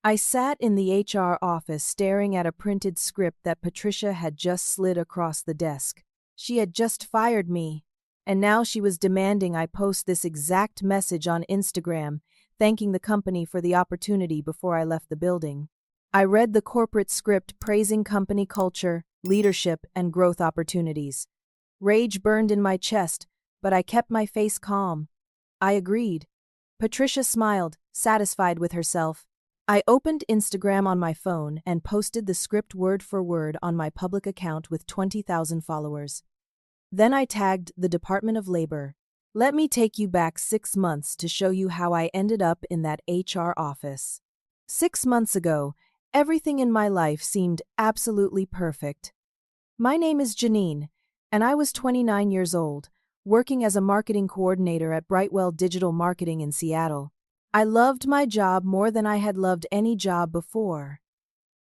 I sat in the HR office staring at a printed script that Patricia had just slid across the desk. She had just fired me, and now she was demanding I post this exact message on Instagram, thanking the company for the opportunity before I left the building. I read the corporate script praising company culture, leadership, and growth opportunities. Rage burned in my chest, but I kept my face calm. I agreed. Patricia smiled, satisfied with herself. I opened Instagram on my phone and posted the script word for word on my public account with 20,000 followers. Then I tagged the Department of Labor. Let me take you back 6 months to show you how I ended up in that HR office. 6 months ago, everything in my life seemed absolutely perfect. My name is Janine, and I was 29 years old, working as a marketing coordinator at Brightwell Digital Marketing in Seattle. I loved my job more than I had loved any job before.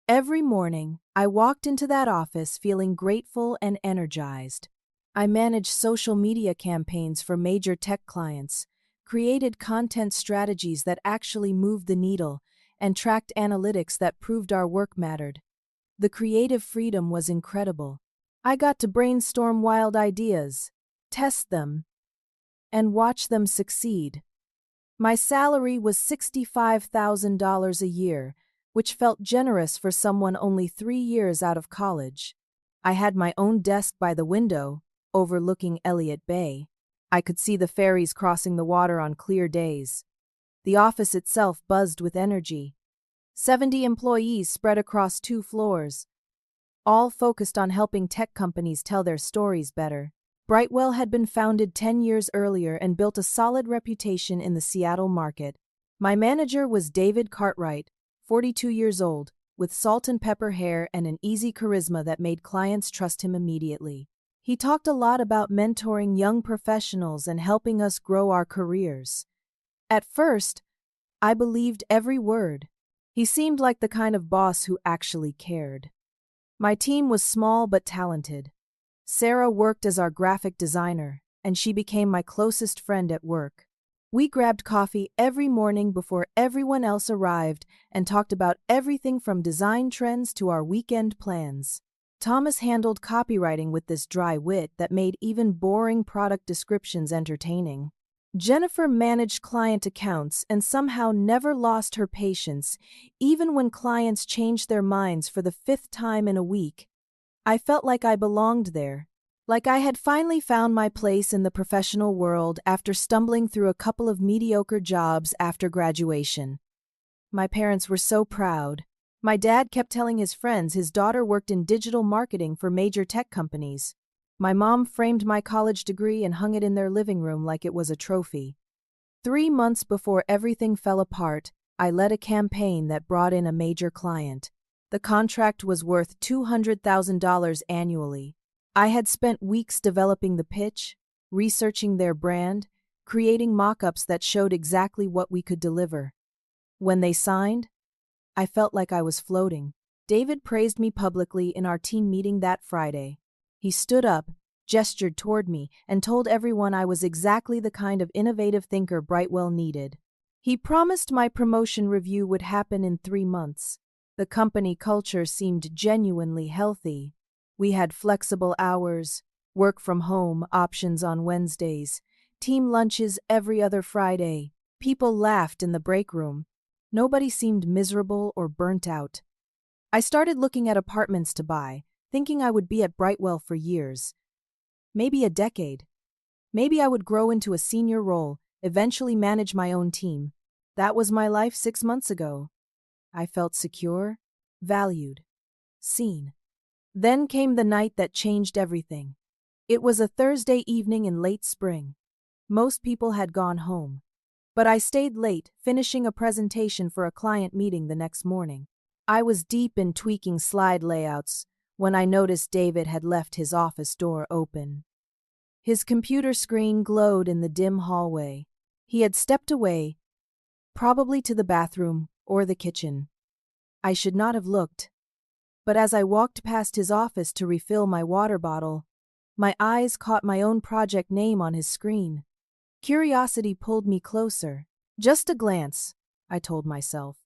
Every morning, I walked into that office feeling grateful and energized. I managed social media campaigns for major tech clients, created content strategies that actually moved the needle, and tracked analytics that proved our work mattered. The creative freedom was incredible. I got to brainstorm wild ideas, test them, and watch them succeed. My salary was $65,000 a year, which felt generous for someone only 3 years out of college. I had my own desk by the window, overlooking Elliott Bay. I could see the ferries crossing the water on clear days. The office itself buzzed with energy. 70 employees spread across 2 floors, all focused on helping tech companies tell their stories better. Brightwell had been founded 10 years earlier and built a solid reputation in the Seattle market. My manager was David Cartwright, 42 years old, with salt and pepper hair and an easy charisma that made clients trust him immediately. He talked a lot about mentoring young professionals and helping us grow our careers. At first, I believed every word. He seemed like the kind of boss who actually cared. My team was small but talented. Sarah worked as our graphic designer, and she became my closest friend at work. We grabbed coffee every morning before everyone else arrived and talked about everything from design trends to our weekend plans. Thomas handled copywriting with this dry wit that made even boring product descriptions entertaining. Jennifer managed client accounts and somehow never lost her patience, even when clients changed their minds for the 5th time in a week. I felt like I belonged there, like I had finally found my place in the professional world after stumbling through a couple of mediocre jobs after graduation. My parents were so proud. My dad kept telling his friends his daughter worked in digital marketing for major tech companies. My mom framed my college degree and hung it in their living room like it was a trophy. 3 months before everything fell apart, I led a campaign that brought in a major client. The contract was worth $200,000 annually. I had spent weeks developing the pitch, researching their brand, creating mock-ups that showed exactly what we could deliver. When they signed, I felt like I was floating. David praised me publicly in our team meeting that Friday. He stood up, gestured toward me, and told everyone I was exactly the kind of innovative thinker Brightwell needed. He promised my promotion review would happen in 3 months. The company culture seemed genuinely healthy. We had flexible hours, work from home options on Wednesdays, team lunches every other Friday. People laughed in the break room. Nobody seemed miserable or burnt out. I started looking at apartments to buy, thinking I would be at Brightwell for years. Maybe a decade. Maybe I would grow into a senior role, eventually manage my own team. That was my life 6 months ago. I felt secure, valued, seen. Then came the night that changed everything. It was a Thursday evening in late spring. Most people had gone home. But I stayed late, finishing a presentation for a client meeting the next morning. I was deep in tweaking slide layouts when I noticed David had left his office door open. His computer screen glowed in the dim hallway. He had stepped away, probably to the bathroom or the kitchen. I should not have looked. But as I walked past his office to refill my water bottle, my eyes caught my own project name on his screen. Curiosity pulled me closer. Just a glance, I told myself.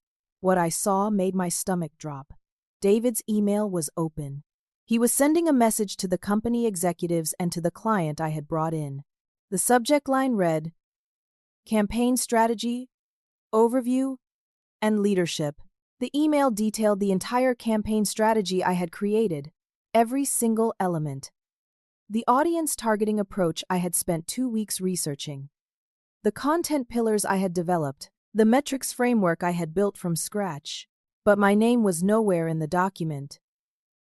What I saw made my stomach drop. David's email was open. He was sending a message to the company executives and to the client I had brought in. The subject line read, Campaign Strategy, Overview, and Leadership. The email detailed the entire campaign strategy I had created, every single element. The audience targeting approach I had spent 2 weeks researching. The content pillars I had developed, the metrics framework I had built from scratch. But my name was nowhere in the document.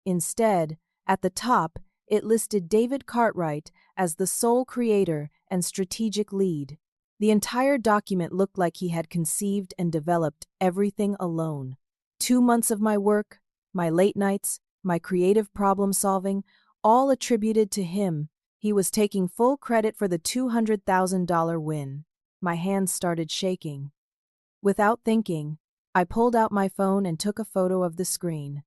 Instead, at the top, it listed David Cartwright as the sole creator and strategic lead. The entire document looked like he had conceived and developed everything alone. 2 months of my work, my late nights, my creative problem solving, all attributed to him. He was taking full credit for the $200,000 win. My hands started shaking. Without thinking, I pulled out my phone and took a photo of the screen.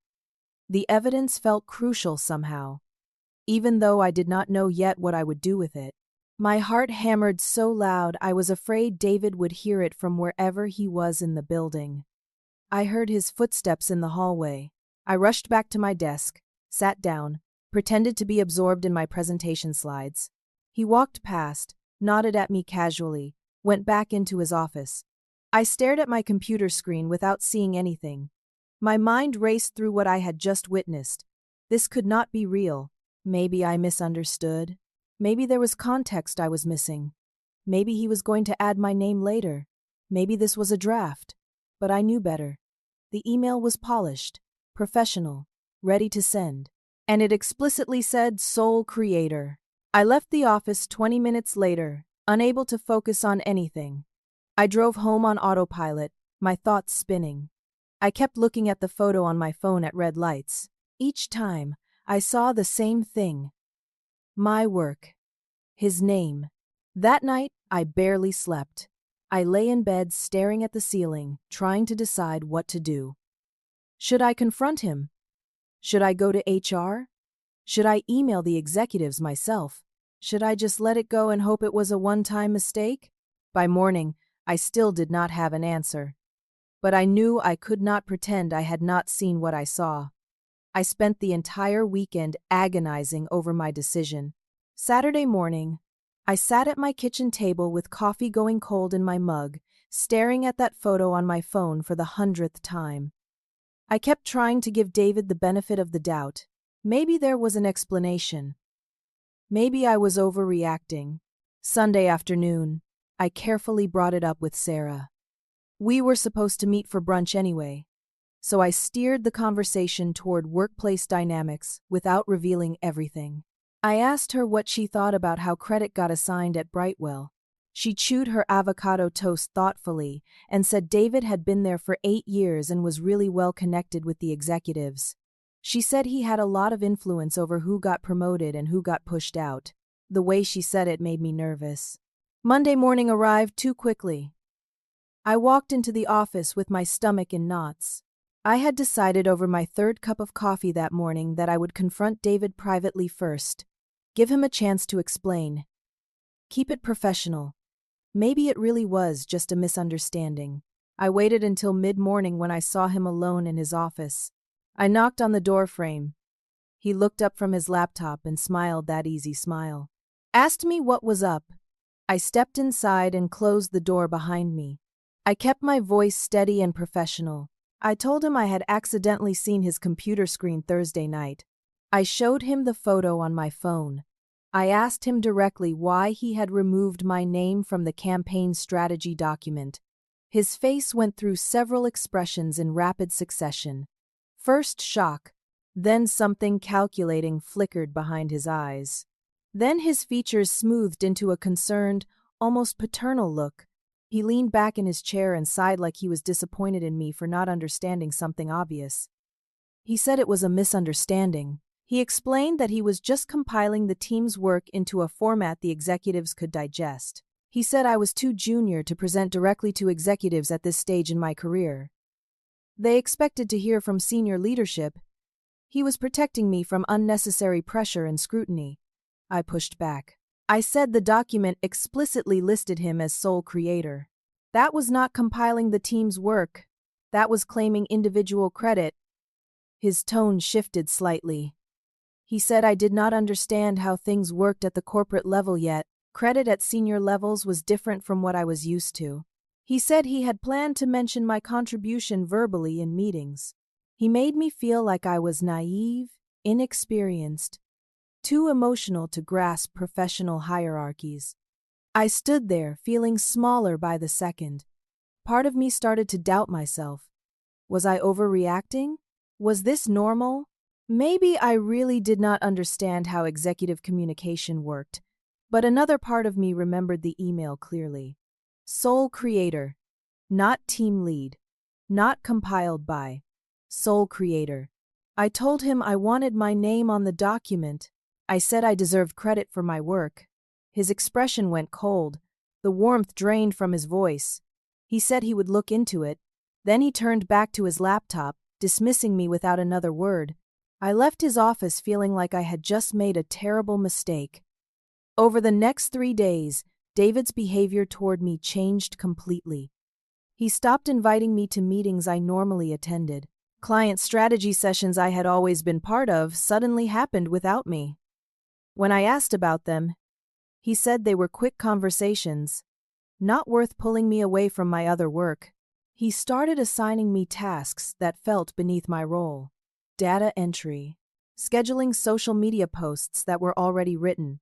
The evidence felt crucial somehow, even though I did not know yet what I would do with it. My heart hammered so loud I was afraid David would hear it from wherever he was in the building. I heard his footsteps in the hallway. I rushed back to my desk, sat down, pretended to be absorbed in my presentation slides. He walked past, nodded at me casually, went back into his office. I stared at my computer screen without seeing anything. My mind raced through what I had just witnessed. This could not be real. Maybe I misunderstood. Maybe there was context I was missing. Maybe he was going to add my name later. Maybe this was a draft. But I knew better. The email was polished, professional, ready to send. And it explicitly said sole creator. I left the office 20 minutes later, unable to focus on anything. I drove home on autopilot, my thoughts spinning. I kept looking at the photo on my phone at red lights. Each time, I saw the same thing. My work. His name. That night, I barely slept. I lay in bed staring at the ceiling, trying to decide what to do. Should I confront him? Should I go to HR? Should I email the executives myself? Should I just let it go and hope it was a one-time mistake? By morning, I still did not have an answer. But I knew I could not pretend I had not seen what I saw. I spent the entire weekend agonizing over my decision. Saturday morning, I sat at my kitchen table with coffee going cold in my mug, staring at that photo on my phone for the 100th time. I kept trying to give David the benefit of the doubt. Maybe there was an explanation. Maybe I was overreacting. Sunday afternoon, I carefully brought it up with Sarah. We were supposed to meet for brunch anyway, so I steered the conversation toward workplace dynamics without revealing everything. I asked her what she thought about how credit got assigned at Brightwell. She chewed her avocado toast thoughtfully and said David had been there for 8 years and was really well connected with the executives. She said he had a lot of influence over who got promoted and who got pushed out. The way she said it made me nervous. Monday morning arrived too quickly. I walked into the office with my stomach in knots. I had decided over my 3rd cup of coffee that morning that I would confront David privately first. Give him a chance to explain. Keep it professional. Maybe it really was just a misunderstanding. I waited until mid-morning when I saw him alone in his office. I knocked on the door frame. He looked up from his laptop and smiled that easy smile. Asked me what was up. I stepped inside and closed the door behind me. I kept my voice steady and professional. I told him I had accidentally seen his computer screen Thursday night. I showed him the photo on my phone. I asked him directly why he had removed my name from the campaign strategy document. His face went through several expressions in rapid succession. First shock, then something calculating flickered behind his eyes. Then his features smoothed into a concerned, almost paternal look. He leaned back in his chair and sighed like he was disappointed in me for not understanding something obvious. He said it was a misunderstanding. He explained that he was just compiling the team's work into a format the executives could digest. He said I was too junior to present directly to executives at this stage in my career. They expected to hear from senior leadership. He was protecting me from unnecessary pressure and scrutiny. I pushed back. I said the document explicitly listed him as sole creator. That was not compiling the team's work. That was claiming individual credit. His tone shifted slightly. He said I did not understand how things worked at the corporate level yet. Credit at senior levels was different from what I was used to. He said he had planned to mention my contribution verbally in meetings. He made me feel like I was naive, inexperienced, too emotional to grasp professional hierarchies. I stood there, feeling smaller by the second. Part of me started to doubt myself. Was I overreacting? Was this normal? Maybe I really did not understand how executive communication worked, but another part of me remembered the email clearly. Sole creator, not team lead, not compiled by. Sole creator. I told him I wanted my name on the document. I said I deserved credit for my work. His expression went cold. The warmth drained from his voice. He said he would look into it. Then he turned back to his laptop, dismissing me without another word. I left his office feeling like I had just made a terrible mistake. Over the next 3 days, David's behavior toward me changed completely. He stopped inviting me to meetings I normally attended. Client strategy sessions I had always been part of suddenly happened without me. When I asked about them, he said they were quick conversations, not worth pulling me away from my other work. He started assigning me tasks that felt beneath my role. Data entry, scheduling social media posts that were already written,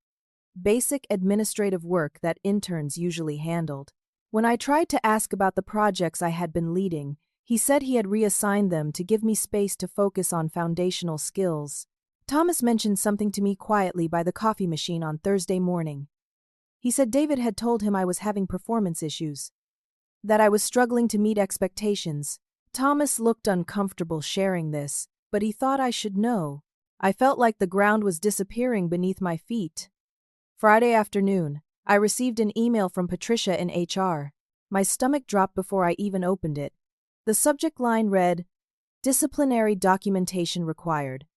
basic administrative work that interns usually handled. When I tried to ask about the projects I had been leading, he said he had reassigned them to give me space to focus on foundational skills. Thomas mentioned something to me quietly by the coffee machine on Thursday morning. He said David had told him I was having performance issues, that I was struggling to meet expectations. Thomas looked uncomfortable sharing this, but he thought I should know. I felt like the ground was disappearing beneath my feet. Friday afternoon, I received an email from Patricia in HR. My stomach dropped before I even opened it. The subject line read, "Disciplinary documentation required."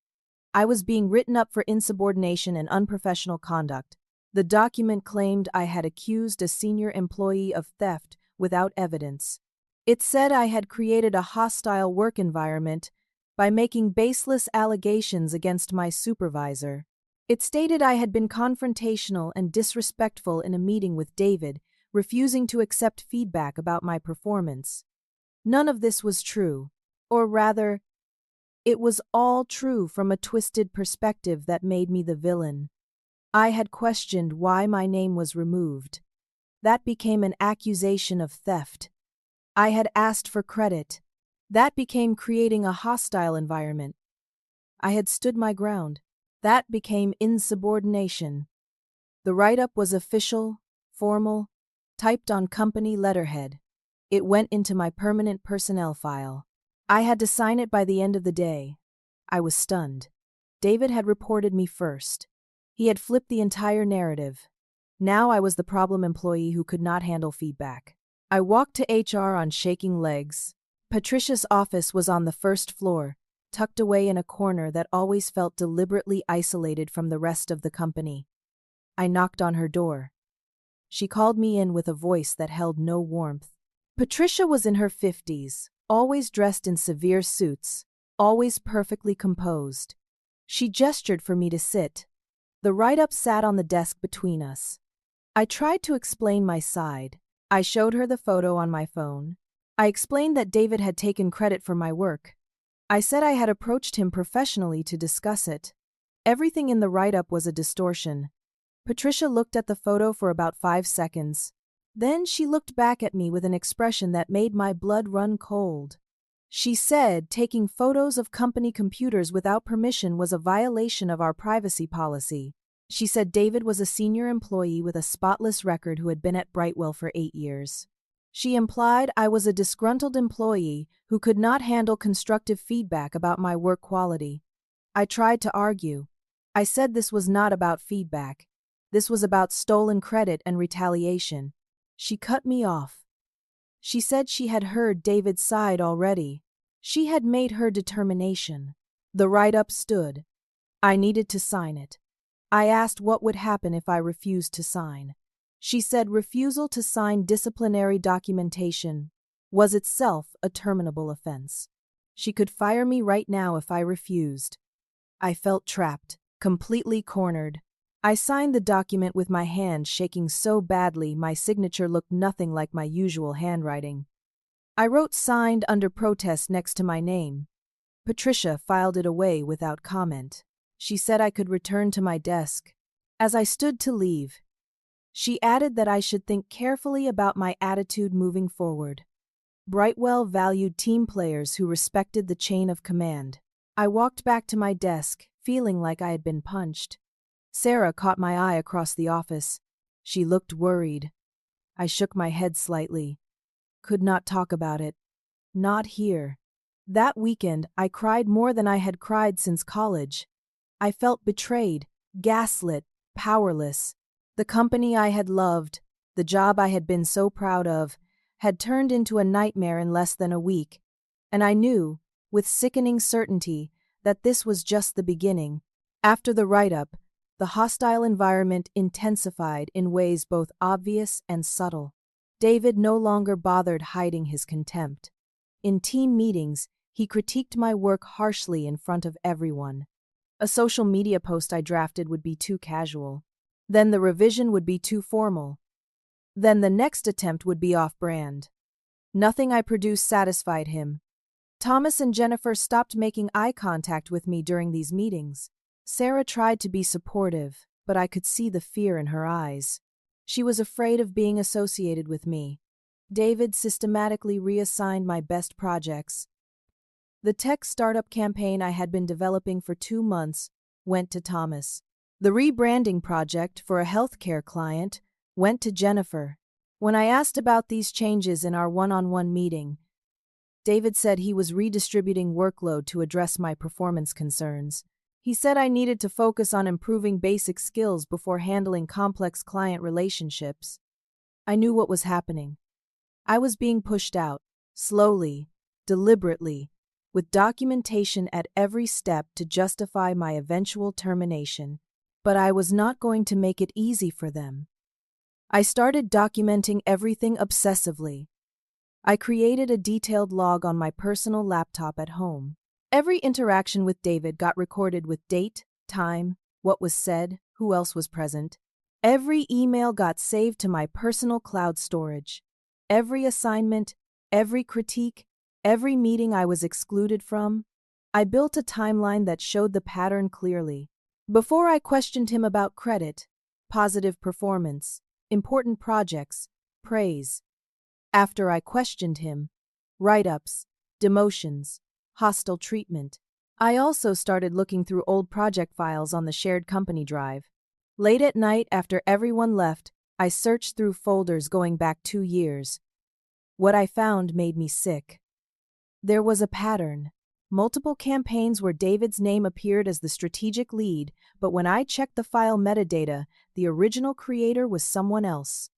I was being written up for insubordination and unprofessional conduct. The document claimed I had accused a senior employee of theft without evidence. It said I had created a hostile work environment by making baseless allegations against my supervisor. It stated I had been confrontational and disrespectful in a meeting with David, refusing to accept feedback about my performance. None of this was true, or rather, it was all true from a twisted perspective that made me the villain. I had questioned why my name was removed. That became an accusation of theft. I had asked for credit. That became creating a hostile environment. I had stood my ground. That became insubordination. The write-up was official, formal, typed on company letterhead. It went into my permanent personnel file. I had to sign it by the end of the day. I was stunned. David had reported me first. He had flipped the entire narrative. Now I was the problem employee who could not handle feedback. I walked to HR on shaking legs. Patricia's office was on the first floor, tucked away in a corner that always felt deliberately isolated from the rest of the company. I knocked on her door. She called me in with a voice that held no warmth. Patricia was in her 50s, always dressed in severe suits, always perfectly composed. She gestured for me to sit. The write-up sat on the desk between us. I tried to explain my side. I showed her the photo on my phone. I explained that David had taken credit for my work. I said I had approached him professionally to discuss it. Everything in the write-up was a distortion. Patricia looked at the photo for about 5 seconds. Then she looked back at me with an expression that made my blood run cold. She said taking photos of company computers without permission was a violation of our privacy policy. She said David was a senior employee with a spotless record who had been at Brightwell for 8 years. She implied I was a disgruntled employee who could not handle constructive feedback about my work quality. I tried to argue. I said this was not about feedback. This was about stolen credit and retaliation. She cut me off. She said she had heard David's side already. She had made her determination. The write-up stood. I needed to sign it. I asked what would happen if I refused to sign. She said refusal to sign disciplinary documentation was itself a terminable offense. She could fire me right now if I refused. I felt trapped, completely cornered. I signed the document with my hand shaking so badly my signature looked nothing like my usual handwriting. I wrote signed under protest next to my name. Patricia filed it away without comment. She said I could return to my desk. As I stood to leave, she added that I should think carefully about my attitude moving forward. Brightwell valued team players who respected the chain of command. I walked back to my desk, feeling like I had been punched. Sarah caught my eye across the office. She looked worried. I shook my head slightly. Could not talk about it. Not here. That weekend, I cried more than I had cried since college. I felt betrayed, gaslit, powerless. The company I had loved, the job I had been so proud of, had turned into a nightmare in less than a week, and I knew, with sickening certainty, that this was just the beginning. After the write-up, the hostile environment intensified in ways both obvious and subtle. David no longer bothered hiding his contempt. In team meetings, he critiqued my work harshly in front of everyone. A social media post I drafted would be too casual. Then the revision would be too formal. Then the next attempt would be off-brand. Nothing I produced satisfied him. Thomas and Jennifer stopped making eye contact with me during these meetings. Sarah tried to be supportive, but I could see the fear in her eyes. She was afraid of being associated with me. David systematically reassigned my best projects. The tech startup campaign I had been developing for 2 months went to Thomas. The rebranding project for a healthcare client went to Jennifer. When I asked about these changes in our one-on-one meeting, David said he was redistributing workload to address my performance concerns. He said I needed to focus on improving basic skills before handling complex client relationships. I knew what was happening. I was being pushed out, slowly, deliberately, with documentation at every step to justify my eventual termination. But I was not going to make it easy for them. I started documenting everything obsessively. I created a detailed log on my personal laptop at home. Every interaction with David got recorded with date, time, what was said, who else was present. Every email got saved to my personal cloud storage. Every assignment, every critique, every meeting I was excluded from. I built a timeline that showed the pattern clearly. Before I questioned him about credit, positive performance, important projects, praise. After I questioned him, write-ups, demotions, hostile treatment. I also started looking through old project files on the shared company drive. Late at night after everyone left, I searched through folders going back 2 years. What I found made me sick. There was a pattern. Multiple campaigns where David's name appeared as the strategic lead, but when I checked the file metadata, the original creator was someone else.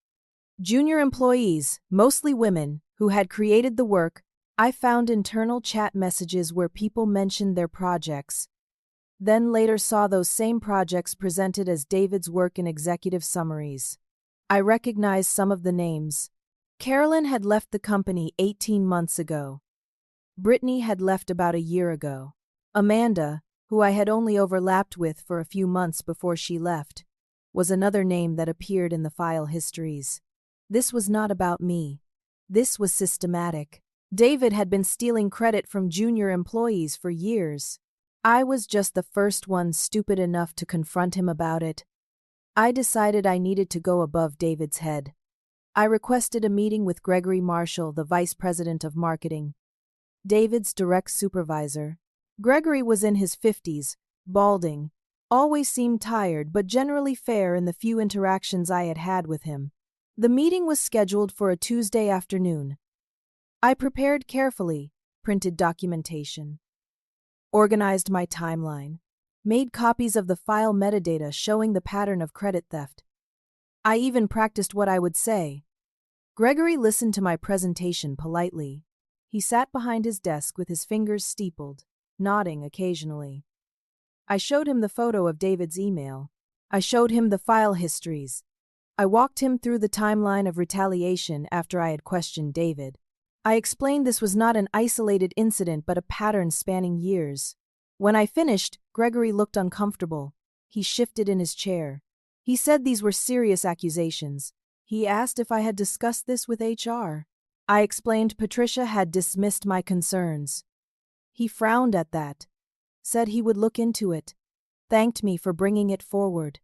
Junior employees, mostly women, who had created the work. I found internal chat messages where people mentioned their projects. Then later saw those same projects presented as David's work in executive summaries. I recognized some of the names. Carolyn had left the company 18 months ago. Brittany had left about a year ago. Amanda, who I had only overlapped with for a few months before she left, was another name that appeared in the file histories. This was not about me. This was systematic. David had been stealing credit from junior employees for years. I was just the first one stupid enough to confront him about it. I decided I needed to go above David's head. I requested a meeting with Gregory Marshall, the vice president of marketing, David's direct supervisor. Gregory was in his 50s, balding, always seemed tired but generally fair in the few interactions I had had with him. The meeting was scheduled for a Tuesday afternoon. I prepared carefully, printed documentation, organized my timeline, made copies of the file metadata showing the pattern of credit theft. I even practiced what I would say. Gregory listened to my presentation politely. He sat behind his desk with his fingers steepled, nodding occasionally. I showed him the photo of David's email. I showed him the file histories. I walked him through the timeline of retaliation after I had questioned David. I explained this was not an isolated incident but a pattern spanning years. When I finished, Gregory looked uncomfortable. He shifted in his chair. He said these were serious accusations. He asked if I had discussed this with HR. I explained Patricia had dismissed my concerns. He frowned at that, said he would look into it, thanked me for bringing it forward.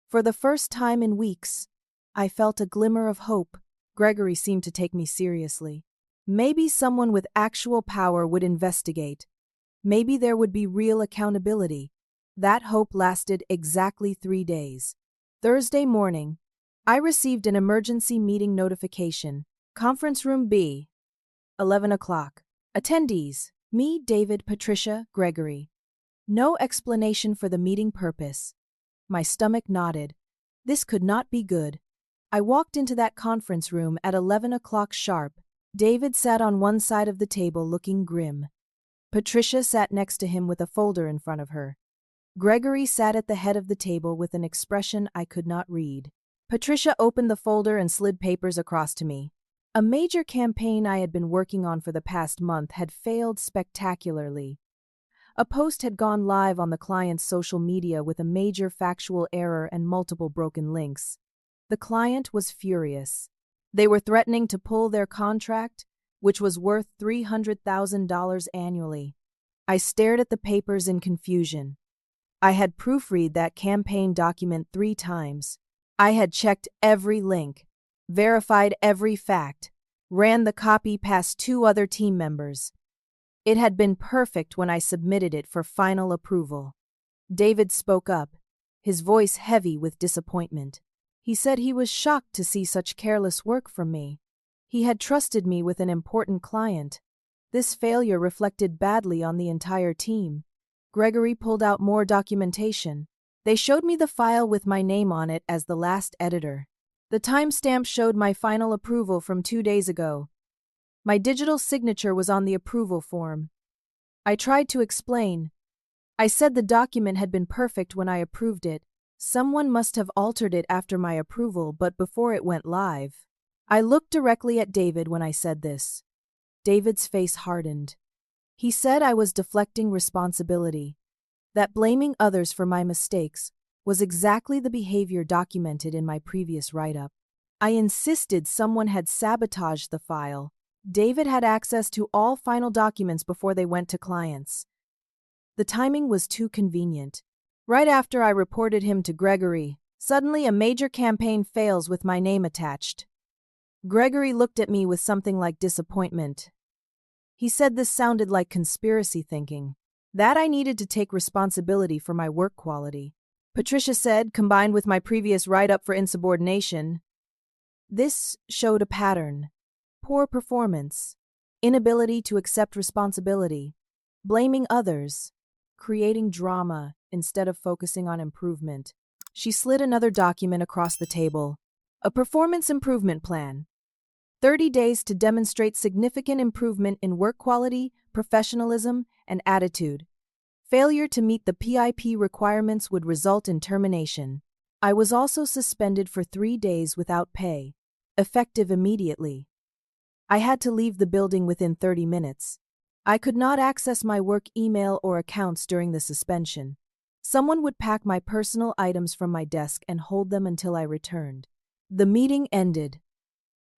For the first time in weeks, I felt a glimmer of hope. Gregory seemed to take me seriously. Maybe someone with actual power would investigate. Maybe there would be real accountability. That hope lasted exactly 3 days. Thursday morning, I received an emergency meeting notification. Conference room B, 11 o'clock. Attendees, me, David, Patricia, Gregory. No explanation for the meeting purpose. My stomach nodded. This could not be good. I walked into that conference room at 11 o'clock sharp. David sat on one side of the table looking grim. Patricia sat next to him with a folder in front of her. Gregory sat at the head of the table with an expression I could not read. Patricia opened the folder and slid papers across to me. A major campaign I had been working on for the past month had failed spectacularly. A post had gone live on the client's social media with a major factual error and multiple broken links. The client was furious. They were threatening to pull their contract, which was worth $300,000 annually. I stared at the papers in confusion. I had proofread that campaign document 3 times. I had checked every link, verified every fact, ran the copy past 2 other team members. It had been perfect when I submitted it for final approval. David spoke up, his voice heavy with disappointment. He said he was shocked to see such careless work from me. He had trusted me with an important client. This failure reflected badly on the entire team. Gregory pulled out more documentation. They showed me the file with my name on it as the last editor. The timestamp showed my final approval from 2 days ago. My digital signature was on the approval form. I tried to explain. I said the document had been perfect when I approved it. Someone must have altered it after my approval, but before it went live. I looked directly at David when I said this. David's face hardened. He said I was deflecting responsibility, that blaming others for my mistakes was exactly the behavior documented in my previous write-up. I insisted someone had sabotaged the file. David had access to all final documents before they went to clients. The timing was too convenient. Right after I reported him to Gregory, suddenly a major campaign fails with my name attached. Gregory looked at me with something like disappointment. He said this sounded like conspiracy thinking, that I needed to take responsibility for my work quality. Patricia said, combined with my previous write-up for insubordination, this showed a pattern: poor performance, inability to accept responsibility, blaming others, creating drama instead of focusing on improvement. She slid another document across the table. A performance improvement plan. 30 days to demonstrate significant improvement in work quality, professionalism, and attitude. Failure to meet the PIP requirements would result in termination. I was also suspended for 3 days without pay, effective immediately. I had to leave the building within 30 minutes. I could not access my work email or accounts during the suspension. Someone would pack my personal items from my desk and hold them until I returned. The meeting ended.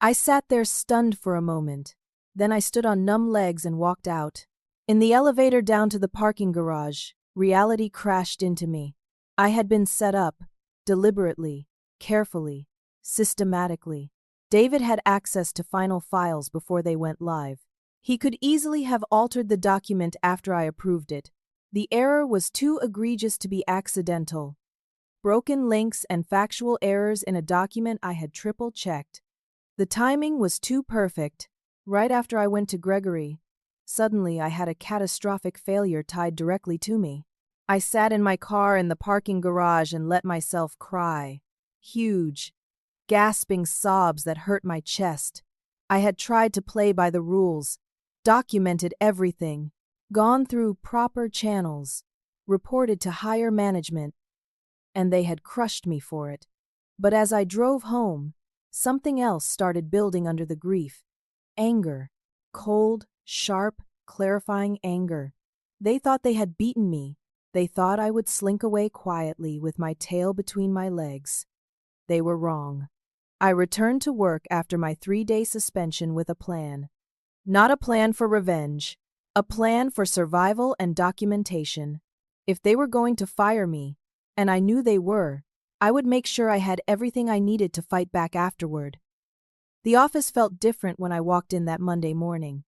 I sat there stunned for a moment. Then I stood on numb legs and walked out. In the elevator down to the parking garage, reality crashed into me. I had been set up, deliberately, carefully, systematically. David had access to final files before they went live. He could easily have altered the document after I approved it. The error was too egregious to be accidental. Broken links and factual errors in a document I had triple-checked. The timing was too perfect. Right after I went to Gregory, suddenly I had a catastrophic failure tied directly to me. I sat in my car in the parking garage and let myself cry. Huge, gasping sobs that hurt my chest. I had tried to play by the rules, documented everything, gone through proper channels, reported to higher management, and they had crushed me for it. But as I drove home, something else started building under the grief. Anger. Cold, sharp, clarifying anger. They thought they had beaten me. They thought I would slink away quietly with my tail between my legs. They were wrong. I returned to work after my 3-day suspension with a plan. Not a plan for revenge, a plan for survival and documentation. If they were going to fire me, and I knew they were, I would make sure I had everything I needed to fight back afterward. The office felt different when I walked in that Monday morning.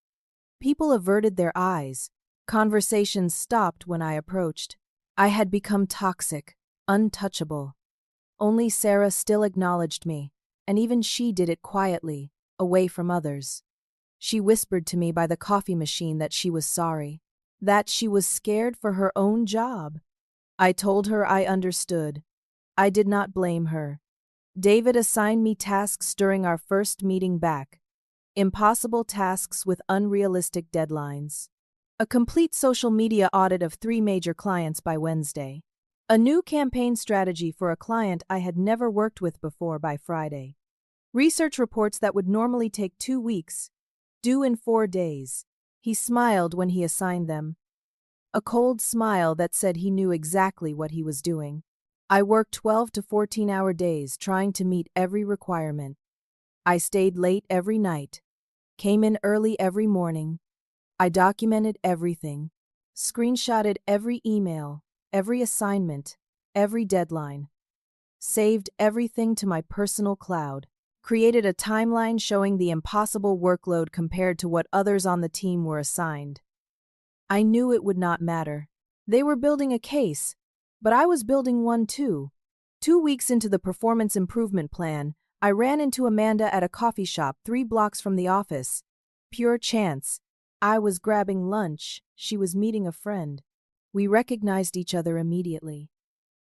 People averted their eyes. Conversations stopped when I approached. I had become toxic, untouchable. Only Sarah still acknowledged me, and even she did it quietly, away from others. She whispered to me by the coffee machine that she was sorry, that she was scared for her own job. I told her I understood. I did not blame her. David assigned me tasks during our first meeting back. Impossible tasks with unrealistic deadlines. A complete social media audit of 3 major clients by Wednesday. A new campaign strategy for a client I had never worked with before by Friday. Research reports that would normally take 2 weeks, due in 4 days. He smiled when he assigned them. A cold smile that said he knew exactly what he was doing. I worked 12 to 14-hour days trying to meet every requirement. I stayed late every night, came in early every morning. I documented everything, screenshotted every email, every assignment, every deadline, saved everything to my personal cloud, created a timeline showing the impossible workload compared to what others on the team were assigned. I knew it would not matter. They were building a case, but I was building one too. 2 weeks into the performance improvement plan, I ran into Amanda at a coffee shop 3 blocks from the office. Pure chance. I was grabbing lunch. She was meeting a friend. We recognized each other immediately.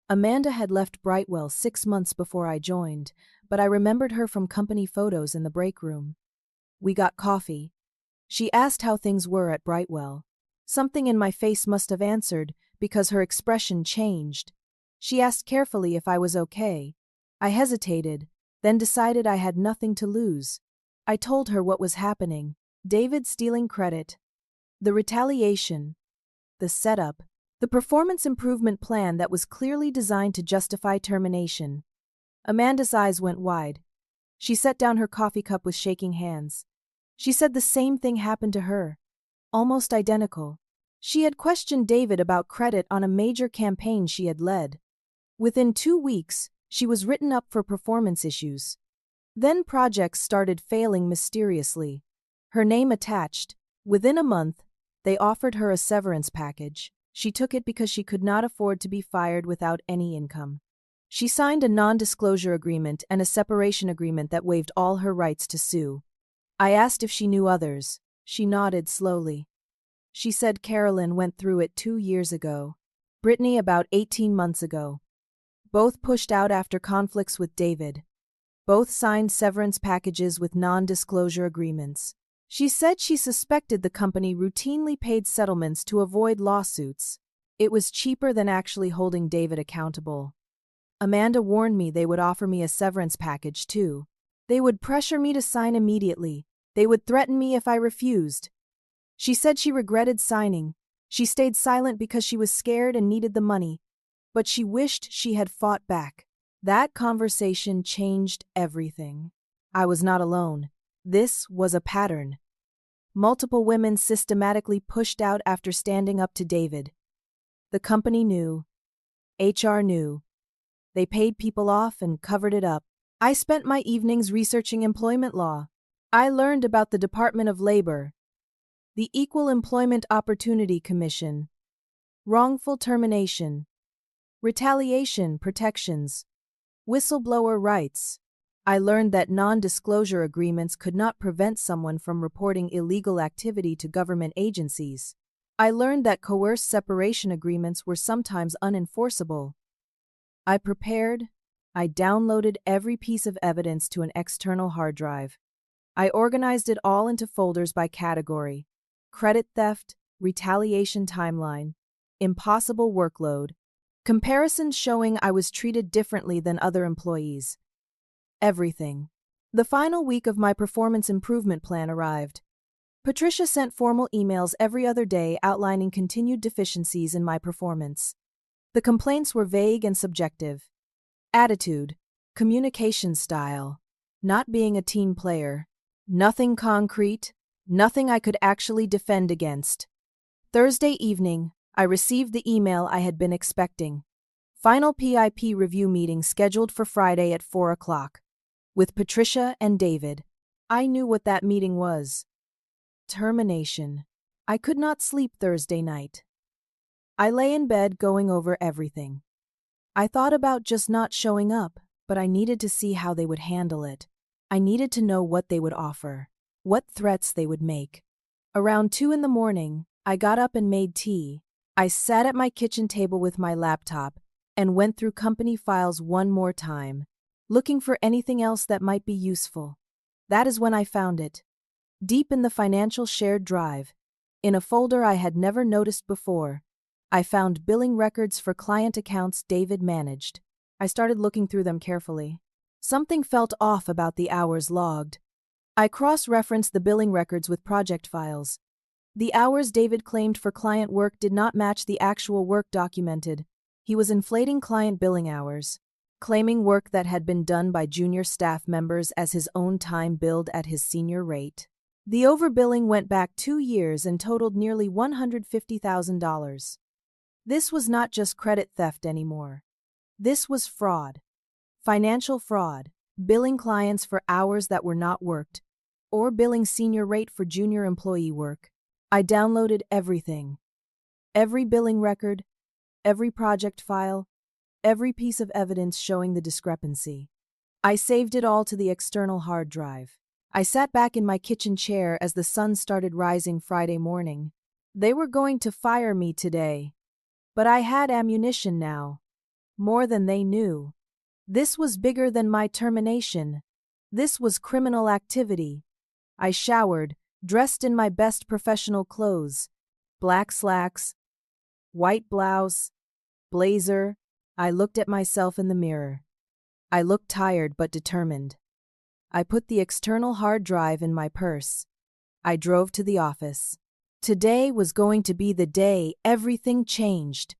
Amanda had left Brightwell 6 months before I joined, but I remembered her from company photos in the break room. We got coffee. She asked how things were at Brightwell. Something in my face must have answered, because her expression changed. She asked carefully if I was okay. I hesitated, then decided I had nothing to lose. I told her what was happening. David stealing credit. The retaliation. The setup. The performance improvement plan that was clearly designed to justify termination. Amanda's eyes went wide. She set down her coffee cup with shaking hands. She said the same thing happened to her. Almost identical. She had questioned David about credit on a major campaign she had led. Within 2 weeks, she was written up for performance issues. Then projects started failing mysteriously. Her name attached. Within a month, they offered her a severance package. She took it because she could not afford to be fired without any income. She signed a non-disclosure agreement and a separation agreement that waived all her rights to sue. I asked if she knew others. She nodded slowly. She said Carolyn went through it 2 years ago. Brittany about 18 months ago. Both pushed out after conflicts with David. Both signed severance packages with non-disclosure agreements. She said she suspected the company routinely paid settlements to avoid lawsuits. It was cheaper than actually holding David accountable. Amanda warned me they would offer me a severance package too. They would pressure me to sign immediately. They would threaten me if I refused. She said she regretted signing. She stayed silent because she was scared and needed the money, but she wished she had fought back. That conversation changed everything. I was not alone. This was a pattern. Multiple women systematically pushed out after standing up to David. The company knew. HR knew. They paid people off and covered it up. I spent my evenings researching employment law. I learned about the Department of Labor, the Equal Employment Opportunity Commission, wrongful termination, retaliation protections, whistleblower rights. I learned that non-disclosure agreements could not prevent someone from reporting illegal activity to government agencies. I learned that coerced separation agreements were sometimes unenforceable. I prepared. I downloaded every piece of evidence to an external hard drive. I organized it all into folders by category: credit theft, retaliation timeline, impossible workload, comparisons showing I was treated differently than other employees. Everything. The final week of my performance improvement plan arrived. Patricia sent formal emails every other day outlining continued deficiencies in my performance. The complaints were vague and subjective. Attitude, communication style, not being a team player, nothing concrete, nothing I could actually defend against. Thursday evening, I received the email I had been expecting. Final PIP review meeting scheduled for Friday at 4 o'clock. With Patricia and David. I knew what that meeting was. Termination. I could not sleep Thursday night. I lay in bed going over everything. I thought about just not showing up, but I needed to see how they would handle it. I needed to know what they would offer, what threats they would make. Around 2 in the morning, I got up and made tea. I sat at my kitchen table with my laptop and went through company files one more time, looking for anything else that might be useful. That is when I found it. Deep in the financial shared drive, in a folder I had never noticed before, I found billing records for client accounts David managed. I started looking through them carefully. Something felt off about the hours logged. I cross-referenced the billing records with project files. The hours David claimed for client work did not match the actual work documented. He was inflating client billing hours, claiming work that had been done by junior staff members as his own time billed at his senior rate. The overbilling went back 2 years and totaled nearly $150,000. This was not just credit theft anymore. This was fraud. Financial fraud, billing clients for hours that were not worked, or billing senior rate for junior employee work. I downloaded everything. Every billing record, every project file, every piece of evidence showing the discrepancy. I saved it all to the external hard drive. I sat back in my kitchen chair as the sun started rising Friday morning. They were going to fire me today. But I had ammunition now. More than they knew. This was bigger than my termination. This was criminal activity. I showered, dressed in my best professional clothes. Black slacks, white blouse, blazer. I looked at myself in the mirror. I looked tired but determined. I put the external hard drive in my purse. I drove to the office. Today was going to be the day everything changed.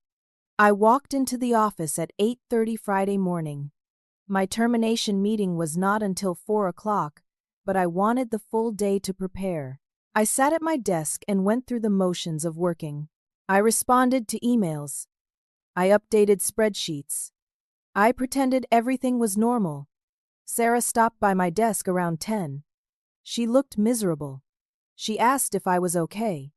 I walked into the office at 8:30 Friday morning. My termination meeting was not until 4 o'clock, but I wanted the full day to prepare. I sat at my desk and went through the motions of working. I responded to emails. I updated spreadsheets. I pretended everything was normal. Sarah stopped by my desk around 10. She looked miserable. She asked if I was okay.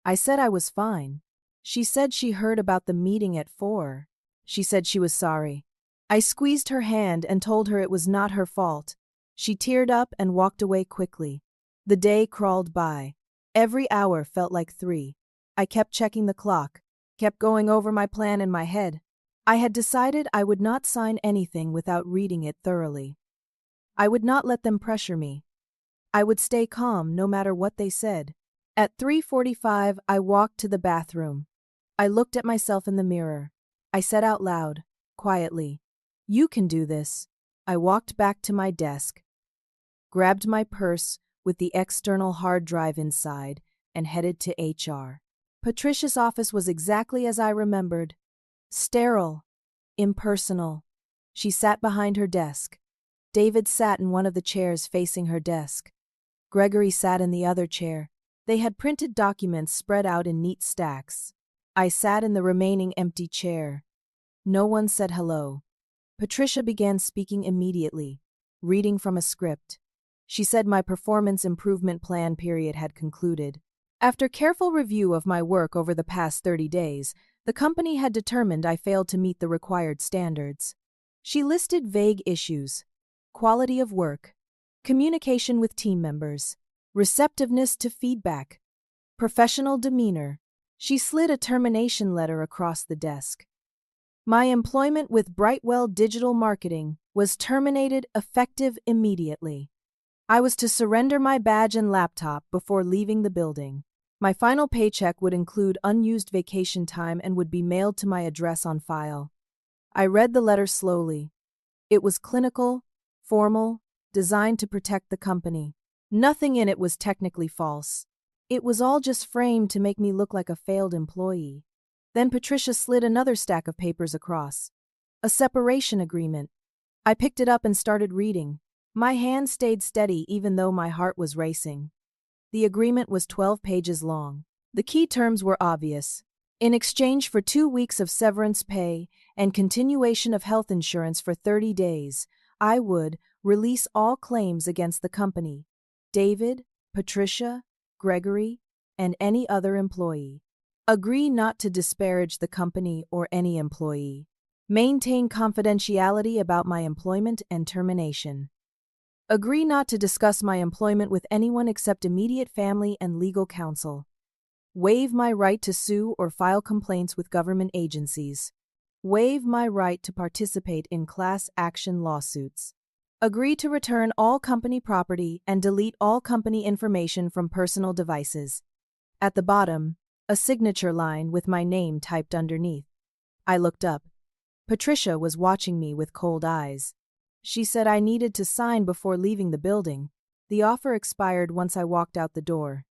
I said I was fine. She said she heard about the meeting at 4. She said she was sorry. I squeezed her hand and told her it was not her fault. She teared up and walked away quickly. The day crawled by. Every hour felt like 3. I kept checking the clock, kept going over my plan in my head. I had decided I would not sign anything without reading it thoroughly. I would not let them pressure me. I would stay calm no matter what they said. At 3:45, I walked to the bathroom. I looked at myself in the mirror. I said out loud, quietly, "You can do this." I walked back to my desk, grabbed my purse with the external hard drive inside, and headed to HR. Patricia's office was exactly as I remembered. Sterile, impersonal. She sat behind her desk. David sat in one of the chairs facing her desk. Gregory sat in the other chair. They had printed documents spread out in neat stacks. I sat in the remaining empty chair. No one said hello. Patricia began speaking immediately, reading from a script. She said my performance improvement plan period had concluded. After careful review of my work over the past 30 days, the company had determined I failed to meet the required standards. She listed vague issues: quality of work, communication with team members, receptiveness to feedback, professional demeanor. She slid a termination letter across the desk. My employment with Brightwell Digital Marketing was terminated effective immediately. I was to surrender my badge and laptop before leaving the building. My final paycheck would include unused vacation time and would be mailed to my address on file. I read the letter slowly. It was clinical, formal, designed to protect the company. Nothing in it was technically false. It was all just framed to make me look like a failed employee. Then Patricia slid another stack of papers across. A separation agreement. I picked it up and started reading. My hand stayed steady even though my heart was racing. The agreement was 12 pages long. The key terms were obvious. In exchange for 2 weeks of severance pay and continuation of health insurance for 30 days, I would release all claims against the company, David, Patricia, Gregory, and any other employee. Agree not to disparage the company or any employee. Maintain confidentiality about my employment and termination. Agree not to discuss my employment with anyone except immediate family and legal counsel. Waive my right to sue or file complaints with government agencies. Waive my right to participate in class action lawsuits. Agree to return all company property and delete all company information from personal devices. At the bottom, a signature line with my name typed underneath. I looked up. Patricia was watching me with cold eyes. She said I needed to sign before leaving the building. The offer expired once I walked out the door.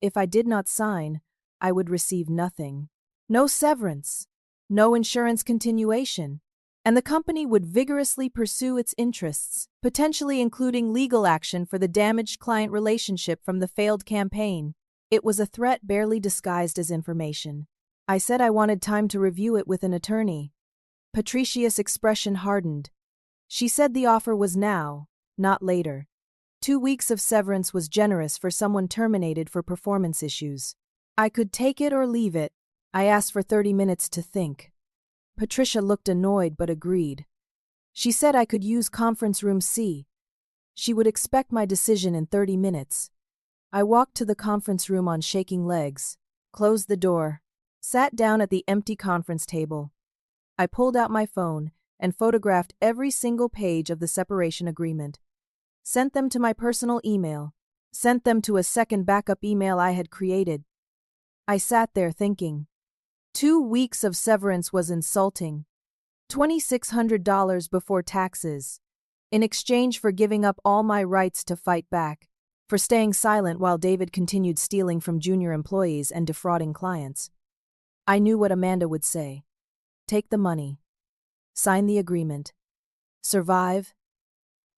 If I did not sign, I would receive nothing. No severance, no insurance continuation, and the company would vigorously pursue its interests, potentially including legal action for the damaged client relationship from the failed campaign. It was a threat barely disguised as information. I said I wanted time to review it with an attorney. Patricia's expression hardened. She said the offer was now, not later. 2 weeks of severance was generous for someone terminated for performance issues. I could take it or leave it. I asked for 30 minutes to think. Patricia looked annoyed but agreed. She said I could use conference room C. She would expect my decision in 30 minutes. I walked to the conference room on shaking legs, closed the door, sat down at the empty conference table. I pulled out my phone and photographed every single page of the separation agreement. Sent them to my personal email, sent them to a second backup email I had created. I sat there thinking. 2 weeks of severance was insulting. $2,600 before taxes. In exchange for giving up all my rights to fight back, for staying silent while David continued stealing from junior employees and defrauding clients. I knew what Amanda would say. Take the money. Sign the agreement. Survive.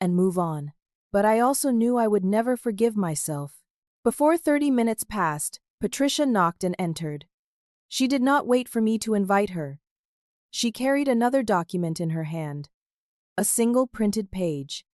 And move on. But I also knew I would never forgive myself. Before 30 minutes passed, Patricia knocked and entered. She did not wait for me to invite her. She carried another document in her hand. A single printed page.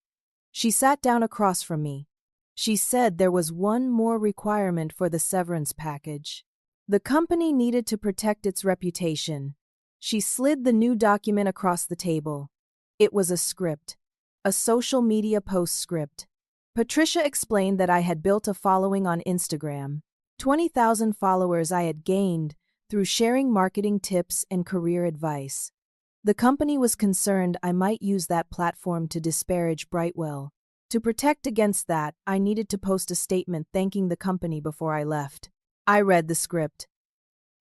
She sat down across from me. She said there was one more requirement for the severance package. The company needed to protect its reputation. She slid the new document across the table. It was a script. A social media post script. Patricia explained that I had built a following on Instagram. 20,000 followers I had gained through sharing marketing tips and career advice. The company was concerned I might use that platform to disparage Brightwell. To protect against that, I needed to post a statement thanking the company before I left. I read the script.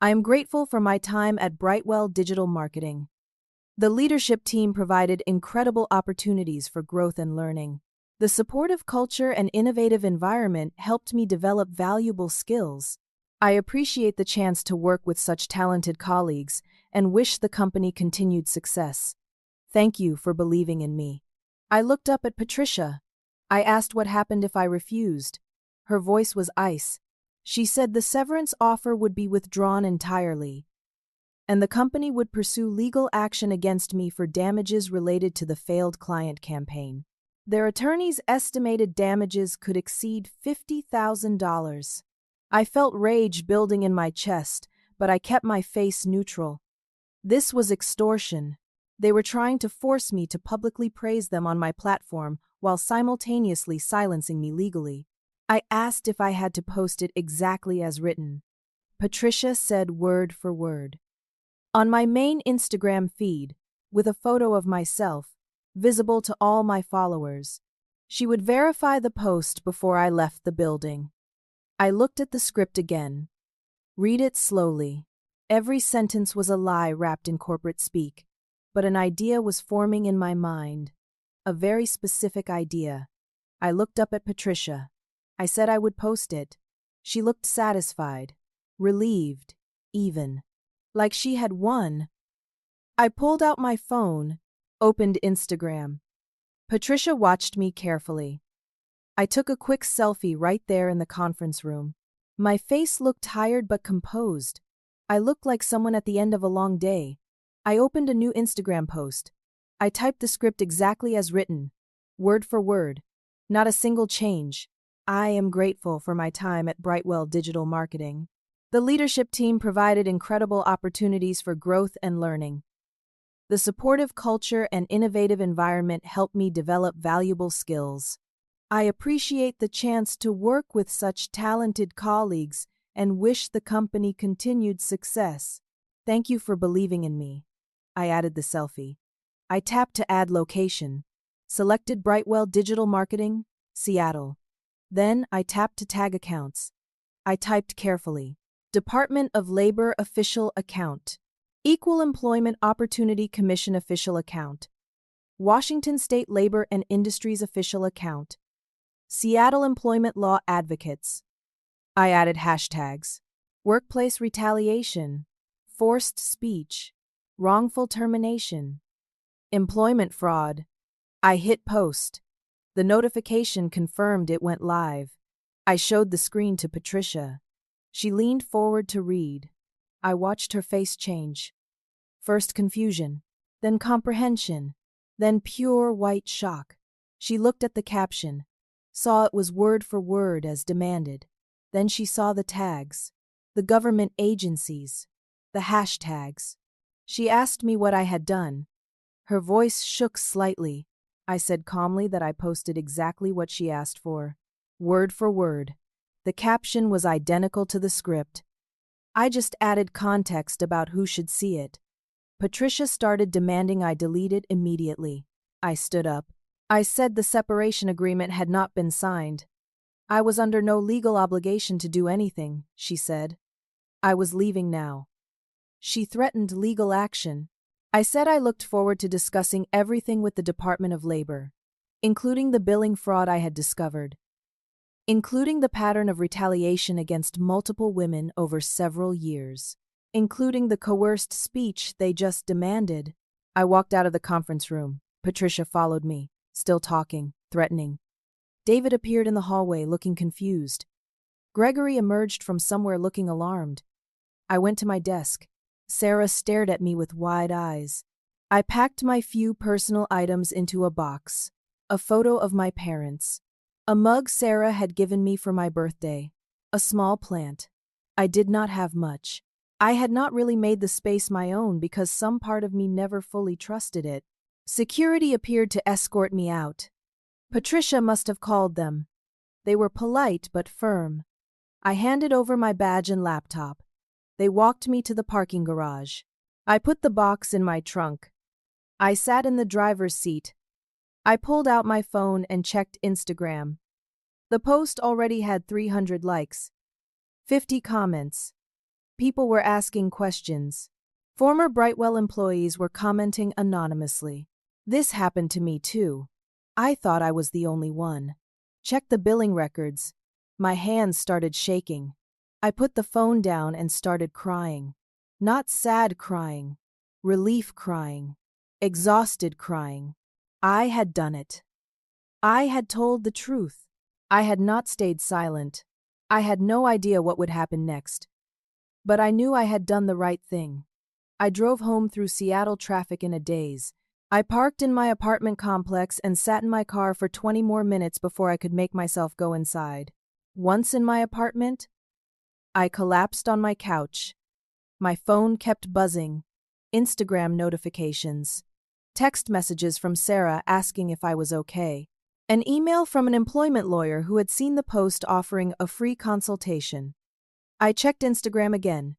I am grateful for my time at Brightwell Digital Marketing. The leadership team provided incredible opportunities for growth and learning. The supportive culture and innovative environment helped me develop valuable skills. I appreciate the chance to work with such talented colleagues and wish the company continued success. Thank you for believing in me. I looked up at Patricia. I asked what happened if I refused. Her voice was ice. She said the severance offer would be withdrawn entirely, and the company would pursue legal action against me for damages related to the failed client campaign. Their attorneys estimated damages could exceed $50,000. I felt rage building in my chest, but I kept my face neutral. This was extortion. They were trying to force me to publicly praise them on my platform while simultaneously silencing me legally. I asked if I had to post it exactly as written. Patricia said word for word. On my main Instagram feed, with a photo of myself, visible to all my followers, she would verify the post before I left the building. I looked at the script again. Read it slowly. Every sentence was a lie wrapped in corporate speak, but an idea was forming in my mind. A very specific idea. I looked up at Patricia. I said I would post it. She looked satisfied, relieved, even. Like she had won. I pulled out my phone, opened Instagram. Patricia watched me carefully. I took a quick selfie right there in the conference room. My face looked tired but composed. I looked like someone at the end of a long day. I opened a new Instagram post. I typed the script exactly as written, word for word. Not a single change. I am grateful for my time at Brightwell Digital Marketing. The leadership team provided incredible opportunities for growth and learning. The supportive culture and innovative environment helped me develop valuable skills. I appreciate the chance to work with such talented colleagues and wish the company continued success. Thank you for believing in me. I added the selfie. I tapped to add location. Selected Brightwell Digital Marketing, Seattle. Then I tapped to tag accounts. I typed carefully. Department of Labor Official Account. Equal Employment Opportunity Commission Official Account. Washington State Labor and Industries Official Account. Seattle Employment Law Advocates. I added hashtags. Workplace retaliation. Forced speech. Wrongful termination. Employment fraud. I hit post. The notification confirmed it went live. I showed the screen to Patricia. She leaned forward to read. I watched her face change. First confusion, then comprehension, then pure white shock. She looked at the caption, saw it was word for word as demanded. Then she saw the tags, the government agencies, the hashtags. She asked me what I had done. Her voice shook slightly. I said calmly that I posted exactly what she asked for, word for word. The caption was identical to the script. I just added context about who should see it. Patricia started demanding I delete it immediately. I stood up. I said the separation agreement had not been signed. I was under no legal obligation to do anything, she said. I was leaving now. She threatened legal action. I said I looked forward to discussing everything with the Department of Labor, including the billing fraud I had discovered, including the pattern of retaliation against multiple women over several years, including the coerced speech they just demanded. I walked out of the conference room. Patricia followed me, still talking, threatening. David appeared in the hallway, looking confused. Gregory emerged from somewhere looking alarmed. I went to my desk. Sarah stared at me with wide eyes. I packed my few personal items into a box. A photo of my parents. A mug Sarah had given me for my birthday. A small plant. I did not have much. I had not really made the space my own because some part of me never fully trusted it. Security appeared to escort me out. Patricia must have called them. They were polite but firm. I handed over my badge and laptop. They walked me to the parking garage. I put the box in my trunk. I sat in the driver's seat. I pulled out my phone and checked Instagram. The post already had 300 likes, 50 comments. People were asking questions. Former Brightwell employees were commenting anonymously. This happened to me too. I thought I was the only one. Checked the billing records. My hands started shaking. I put the phone down and started crying. Not sad crying, relief crying, exhausted crying. I had done it. I had told the truth. I had not stayed silent. I had no idea what would happen next. But I knew I had done the right thing. I drove home through Seattle traffic in a daze. I parked in my apartment complex and sat in my car for 20 more minutes before I could make myself go inside. Once in my apartment, I collapsed on my couch. My phone kept buzzing. Instagram notifications. Text messages from Sarah asking if I was okay. An email from an employment lawyer who had seen the post offering a free consultation. I checked Instagram again.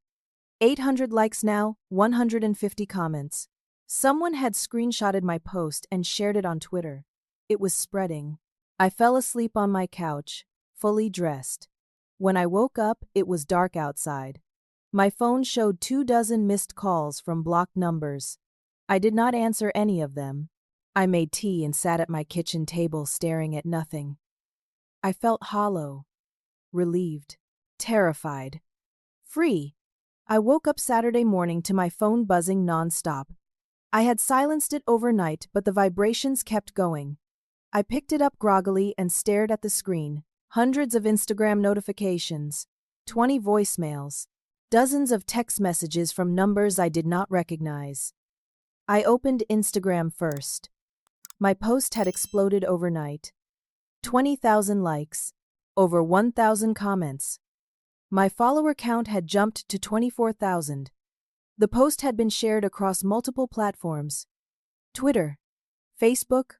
800 likes now, 150 comments. Someone had screenshotted my post and shared it on Twitter. It was spreading. I fell asleep on my couch, fully dressed. When I woke up, it was dark outside. My phone showed 24 missed calls from blocked numbers. I did not answer any of them. I made tea and sat at my kitchen table staring at nothing. I felt hollow, relieved. terrified. Free. I woke up Saturday morning to my phone buzzing nonstop. I had silenced it overnight, but the vibrations kept going. I picked it up groggily and stared at the screen. Hundreds of Instagram notifications, 20 voicemails, dozens of text messages from numbers I did not recognize. I opened Instagram first. My post had exploded overnight. 20,000 likes, over 1,000 comments. My follower count had jumped to 24,000. The post had been shared across multiple platforms: Twitter, Facebook,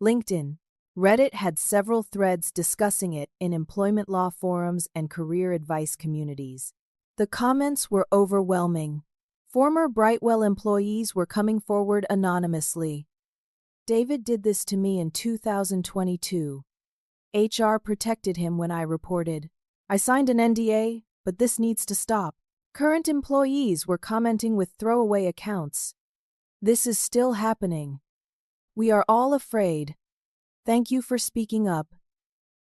LinkedIn. Reddit had several threads discussing it in employment law forums and career advice communities. The comments were overwhelming. Former Brightwell employees were coming forward anonymously. David did this to me in 2022. HR protected him when I reported. I signed an NDA, but this needs to stop. Current employees were commenting with throwaway accounts. This is still happening. We are all afraid. Thank you for speaking up.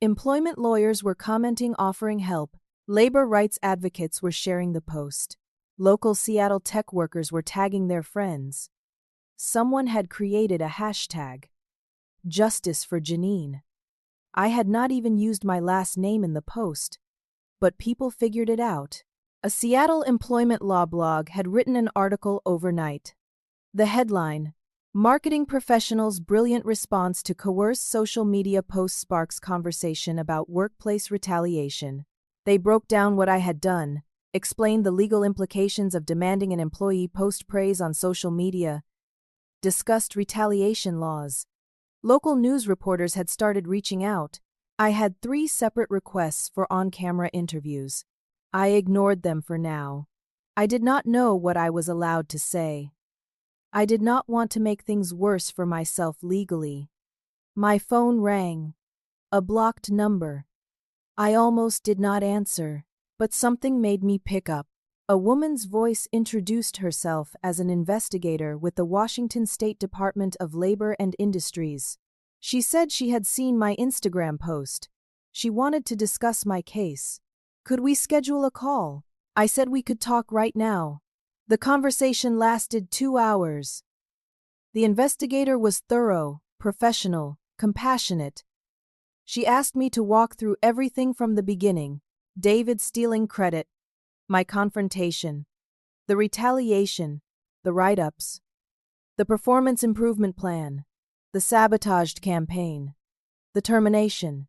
Employment lawyers were commenting, offering help. Labor rights advocates were sharing the post. Local Seattle tech workers were tagging their friends. Someone had created a hashtag, Justice for Janine. I had not even used my last name in the post, but people figured it out. A Seattle employment law blog had written an article overnight. The headline, Marketing Professionals' Brilliant Response to Coerced Social Media Post Sparks Conversation About Workplace Retaliation. They broke down what I had done, explained the legal implications of demanding an employee post praise on social media, discussed retaliation laws. Local news reporters had started reaching out. I had 3 separate requests for on-camera interviews. I ignored them for now. I did not know what I was allowed to say. I did not want to make things worse for myself legally. My phone rang. A blocked number. I almost did not answer, but something made me pick up. A woman's voice introduced herself as an investigator with the Washington State Department of Labor and Industries. She said she had seen my Instagram post. She wanted to discuss my case. Could we schedule a call? I said we could talk right now. The conversation lasted 2 hours. The investigator was thorough, professional, compassionate. She asked me to walk through everything from the beginning: David stealing credit, my confrontation, the retaliation, the write-ups, the performance improvement plan, the sabotaged campaign, the termination,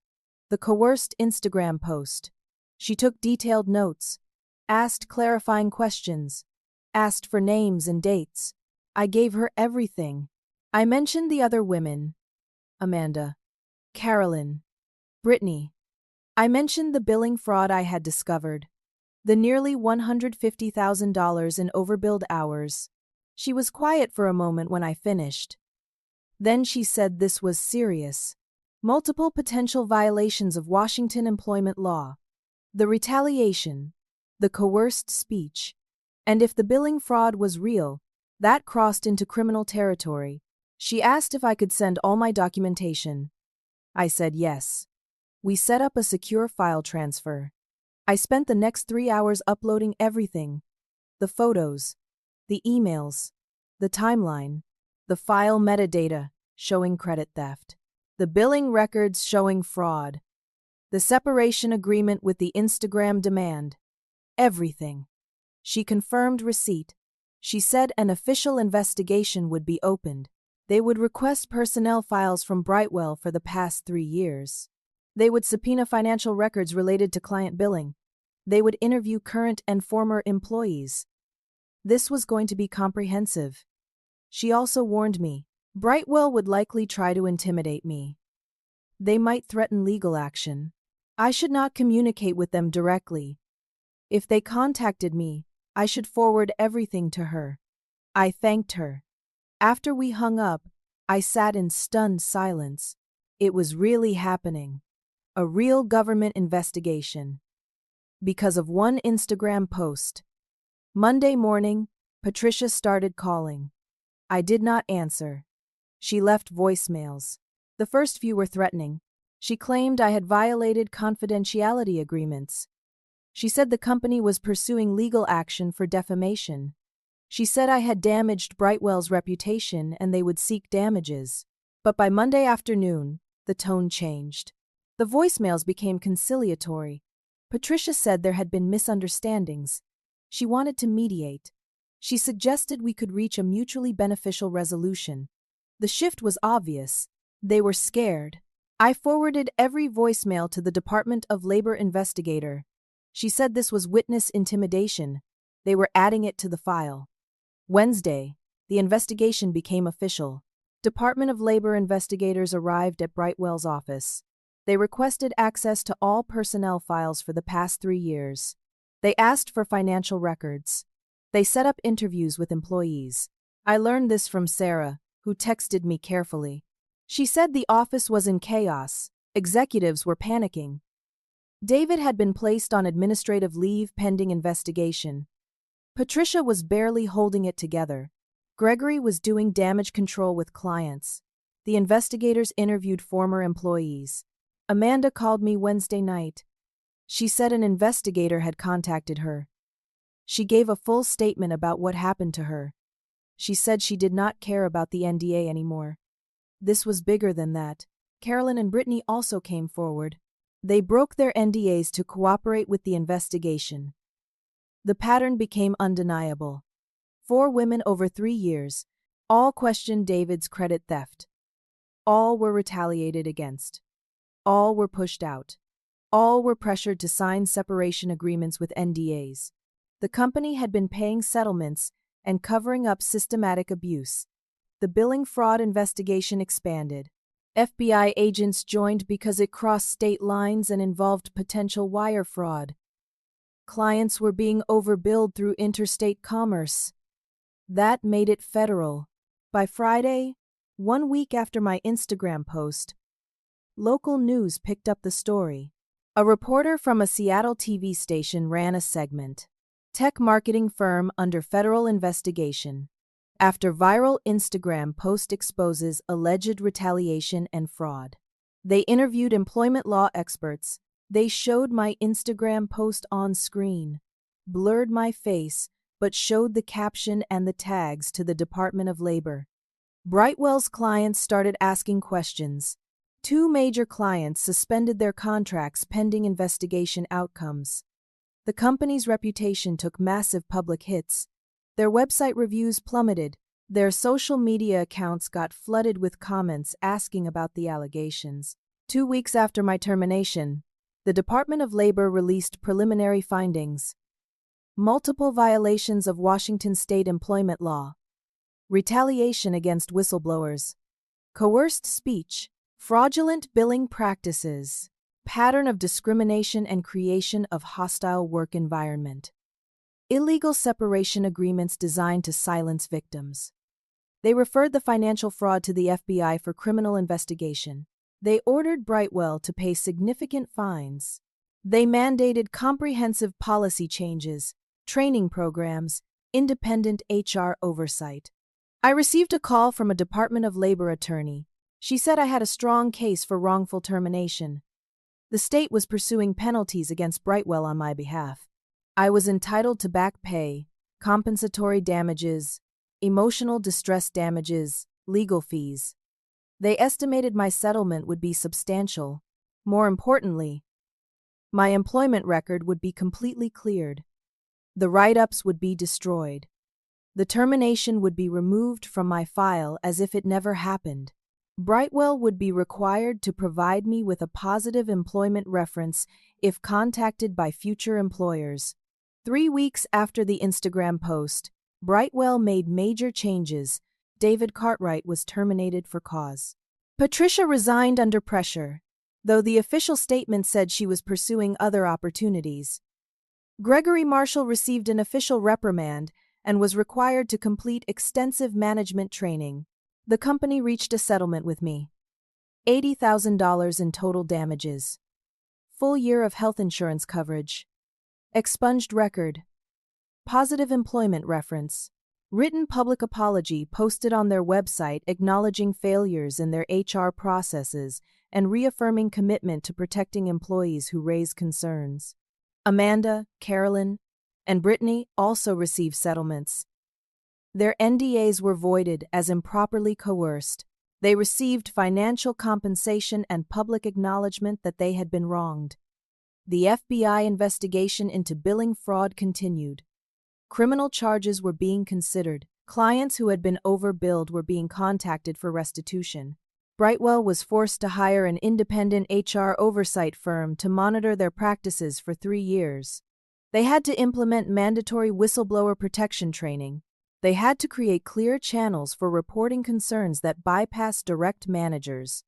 the coerced Instagram post. She took detailed notes, asked clarifying questions, asked for names and dates. I gave her everything. I mentioned the other women: Amanda, Carolyn, Brittany. I mentioned the billing fraud I had discovered, the nearly $150,000 in overbilled hours. She was quiet for a moment when I finished. Then she said this was serious. Multiple potential violations of Washington employment law, the retaliation, the coerced speech, and if the billing fraud was real, that crossed into criminal territory. She asked if I could send all my documentation. I said yes. We set up a secure file transfer. I spent the next 3 hours uploading everything: the photos, the emails, the timeline, the file metadata showing credit theft, the billing records showing fraud, the separation agreement with the Instagram demand. Everything. She confirmed receipt. She said an official investigation would be opened. They would request personnel files from Brightwell for the past 3 years. They would subpoena financial records related to client billing. They would interview current and former employees. This was going to be comprehensive. She also warned me, Brightwell would likely try to intimidate me. They might threaten legal action. I should not communicate with them directly. If they contacted me, I should forward everything to her. I thanked her. After we hung up, I sat in stunned silence. It was really happening. A real government investigation. Because of one Instagram post. Monday morning, Patricia started calling. I did not answer. She left voicemails. The first few were threatening. She claimed I had violated confidentiality agreements. She said the company was pursuing legal action for defamation. She said I had damaged Brightwell's reputation and they would seek damages. But by Monday afternoon, the tone changed. The voicemails became conciliatory. Patricia said there had been misunderstandings. She wanted to mediate. She suggested we could reach a mutually beneficial resolution. The shift was obvious. They were scared. I forwarded every voicemail to the Department of Labor investigator. She said this was witness intimidation. They were adding it to the file. Wednesday, the investigation became official. Department of Labor investigators arrived at Brightwell's office. They requested access to all personnel files for the past 3 years. They asked for financial records. They set up interviews with employees. I learned this from Sarah, who texted me carefully. She said the office was in chaos. Executives were panicking. David had been placed on administrative leave pending investigation. Patricia was barely holding it together. Gregory was doing damage control with clients. The investigators interviewed former employees. Amanda called me Wednesday night. She said an investigator had contacted her. She gave a full statement about what happened to her. She said she did not care about the NDA anymore. This was bigger than that. Carolyn and Brittany also came forward. They broke their NDAs to cooperate with the investigation. The pattern became undeniable. 4 women over 3 years, all questioned David's credit theft. All were retaliated against. All were pushed out. All were pressured to sign separation agreements with NDAs. The company had been paying settlements and covering up systematic abuse. The billing fraud investigation expanded. FBI agents joined because it crossed state lines and involved potential wire fraud. Clients were being overbilled through interstate commerce. That made it federal. By Friday, 1 week after my Instagram post, local news picked up the story. A reporter from a Seattle TV station ran a segment. Tech marketing firm under federal investigation. After viral Instagram post exposes alleged retaliation and fraud. They interviewed employment law experts. They showed my Instagram post on screen, blurred my face, but showed the caption and the tags to the Department of Labor. Brightwell's clients started asking questions. 2 major clients suspended their contracts pending investigation outcomes. The company's reputation took massive public hits. Their website reviews plummeted. Their social media accounts got flooded with comments asking about the allegations. 2 weeks after my termination, the Department of Labor released preliminary findings. Multiple violations of Washington state employment law. Retaliation against whistleblowers. Coerced speech. Fraudulent billing practices. Pattern of discrimination and creation of hostile work environment. Illegal separation agreements designed to silence victims. They referred the financial fraud to the FBI for criminal investigation. They ordered Brightwell to pay significant fines. They mandated comprehensive policy changes, training programs, independent HR oversight. I received a call from a Department of Labor attorney. She said I had a strong case for wrongful termination. The state was pursuing penalties against Brightwell on my behalf. I was entitled to back pay, compensatory damages, emotional distress damages, legal fees. They estimated my settlement would be substantial. More importantly, my employment record would be completely cleared. The write-ups would be destroyed. The termination would be removed from my file as if it never happened. Brightwell would be required to provide me with a positive employment reference if contacted by future employers. 3 weeks after the Instagram post, Brightwell made major changes. David Cartwright was terminated for cause. Patricia resigned under pressure, though the official statement said she was pursuing other opportunities. Gregory Marshall received an official reprimand and was required to complete extensive management training. The company reached a settlement with me. $80,000 in total damages. Full year of health insurance coverage. Expunged record. Positive employment reference. Written public apology posted on their website acknowledging failures in their HR processes and reaffirming commitment to protecting employees who raise concerns. Amanda, Carolyn, and Brittany also received settlements. Their NDAs were voided as improperly coerced. They received financial compensation and public acknowledgement that they had been wronged. The FBI investigation into billing fraud continued. Criminal charges were being considered. Clients who had been overbilled were being contacted for restitution. Brightwell was forced to hire an independent HR oversight firm to monitor their practices for 3 years. They had to implement mandatory whistleblower protection training. They had to create clear channels for reporting concerns that bypassed direct managers.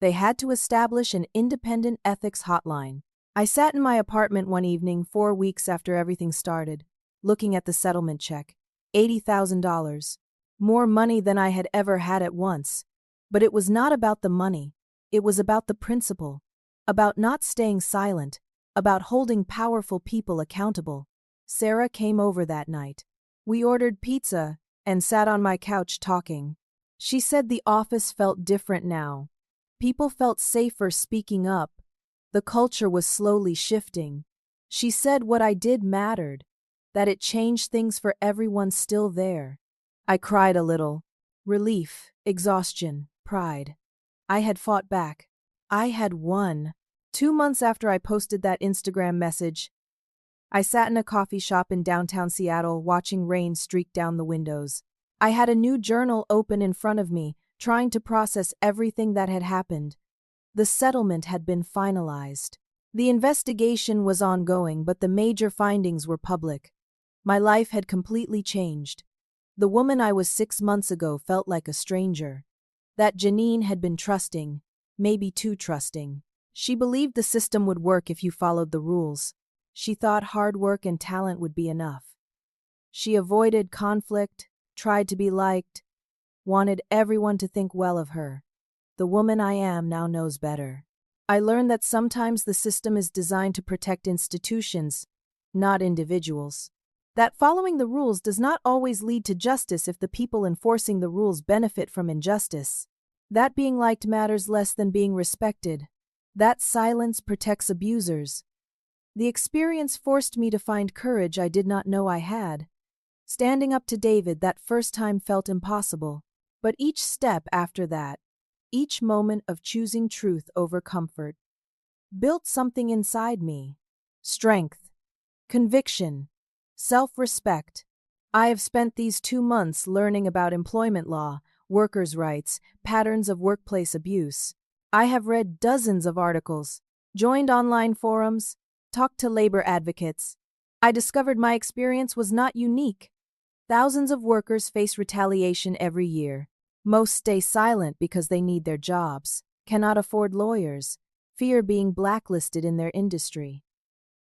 They had to establish an independent ethics hotline. I sat in my apartment one evening 4 weeks after everything started, looking at the settlement check. $80,000. More money than I had ever had at once. But it was not about the money. It was about the principle. About not staying silent. About holding powerful people accountable. Sarah came over that night. We ordered pizza and sat on my couch talking. She said the office felt different now. People felt safer speaking up. The culture was slowly shifting. She said what I did mattered, that it changed things for everyone still there. I cried a little. Relief, exhaustion, pride. I had fought back. I had won. 2 months after I posted that Instagram message, I sat in a coffee shop in downtown Seattle watching rain streak down the windows. I had a new journal open in front of me, trying to process everything that had happened. The settlement had been finalized. The investigation was ongoing, but the major findings were public. My life had completely changed. The woman I was 6 months ago felt like a stranger. That Janine had been trusting, maybe too trusting. She believed the system would work if you followed the rules. She thought hard work and talent would be enough. She avoided conflict, tried to be liked, wanted everyone to think well of her. The woman I am now knows better. I learned that sometimes the system is designed to protect institutions, not individuals. That following the rules does not always lead to justice if the people enforcing the rules benefit from injustice. That being liked matters less than being respected. That silence protects abusers. The experience forced me to find courage I did not know I had. Standing up to David that first time felt impossible, but each step after that, each moment of choosing truth over comfort, built something inside me. Strength, conviction, self-respect. I have spent these 2 months learning about employment law, workers' rights, patterns of workplace abuse. I have read dozens of articles, joined online forums, talked to labor advocates. I discovered my experience was not unique. Thousands of workers face retaliation every year. Most stay silent because they need their jobs, cannot afford lawyers, fear being blacklisted in their industry.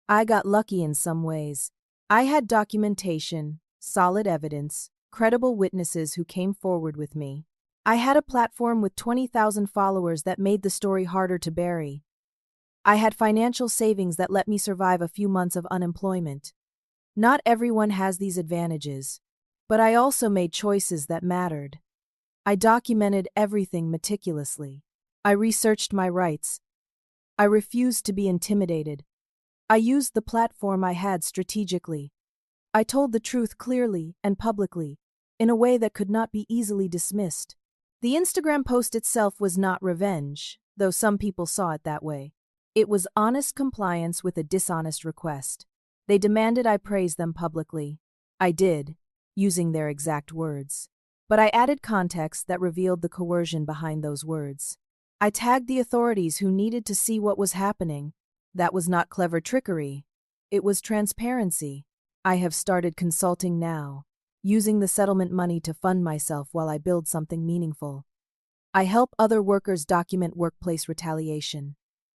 I got lucky in some ways. I had documentation, solid evidence, credible witnesses who came forward with me. I had a platform with 20,000 followers that made the story harder to bury. I had financial savings that let me survive a few months of unemployment. Not everyone has these advantages, but I also made choices that mattered. I documented everything meticulously. I researched my rights. I refused to be intimidated. I used the platform I had strategically. I told the truth clearly and publicly, in a way that could not be easily dismissed. The Instagram post itself was not revenge, though some people saw it that way. It was honest compliance with a dishonest request. They demanded I praise them publicly. I did, using their exact words. But I added context that revealed the coercion behind those words. I tagged the authorities who needed to see what was happening. That was not clever trickery. It was transparency. I have started consulting now, using the settlement money to fund myself while I build something meaningful. I help other workers document workplace retaliation.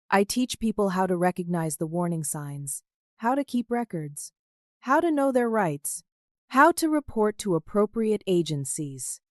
I teach people how to recognize the warning signs, how to keep records, how to know their rights, how to report to appropriate agencies.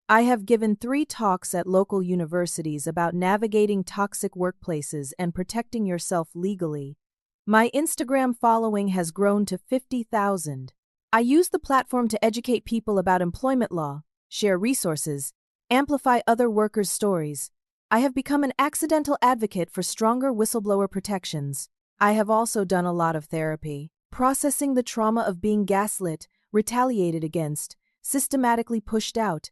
I have given 3 talks at local universities about navigating toxic workplaces and protecting yourself legally. My Instagram following has grown to 50,000. I use the platform to educate people about employment law, share resources, amplify other workers' stories. I have become an accidental advocate for stronger whistleblower protections. I have also done a lot of therapy, processing the trauma of being gaslit, retaliated against, systematically pushed out.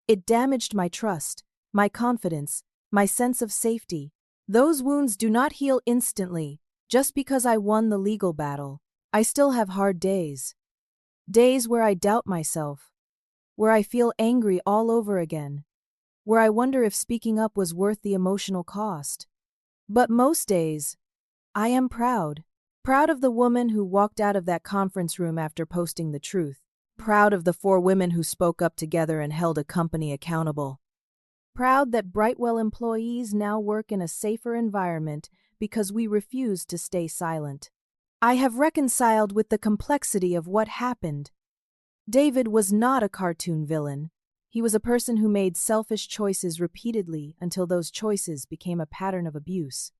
It damaged my trust, my confidence, my sense of safety. Those wounds do not heal instantly, just because I won the legal battle. I still have hard days. Days where I doubt myself, where I feel angry all over again, where I wonder if speaking up was worth the emotional cost. But most days, I am proud. Proud of the woman who walked out of that conference room after posting the truth. Proud of the 4 women who spoke up together and held a company accountable. Proud that Brightwell employees now work in a safer environment because we refuse to stay silent. I have reconciled with the complexity of what happened. David was not a cartoon villain. He was a person who made selfish choices repeatedly until those choices became a pattern of abuse.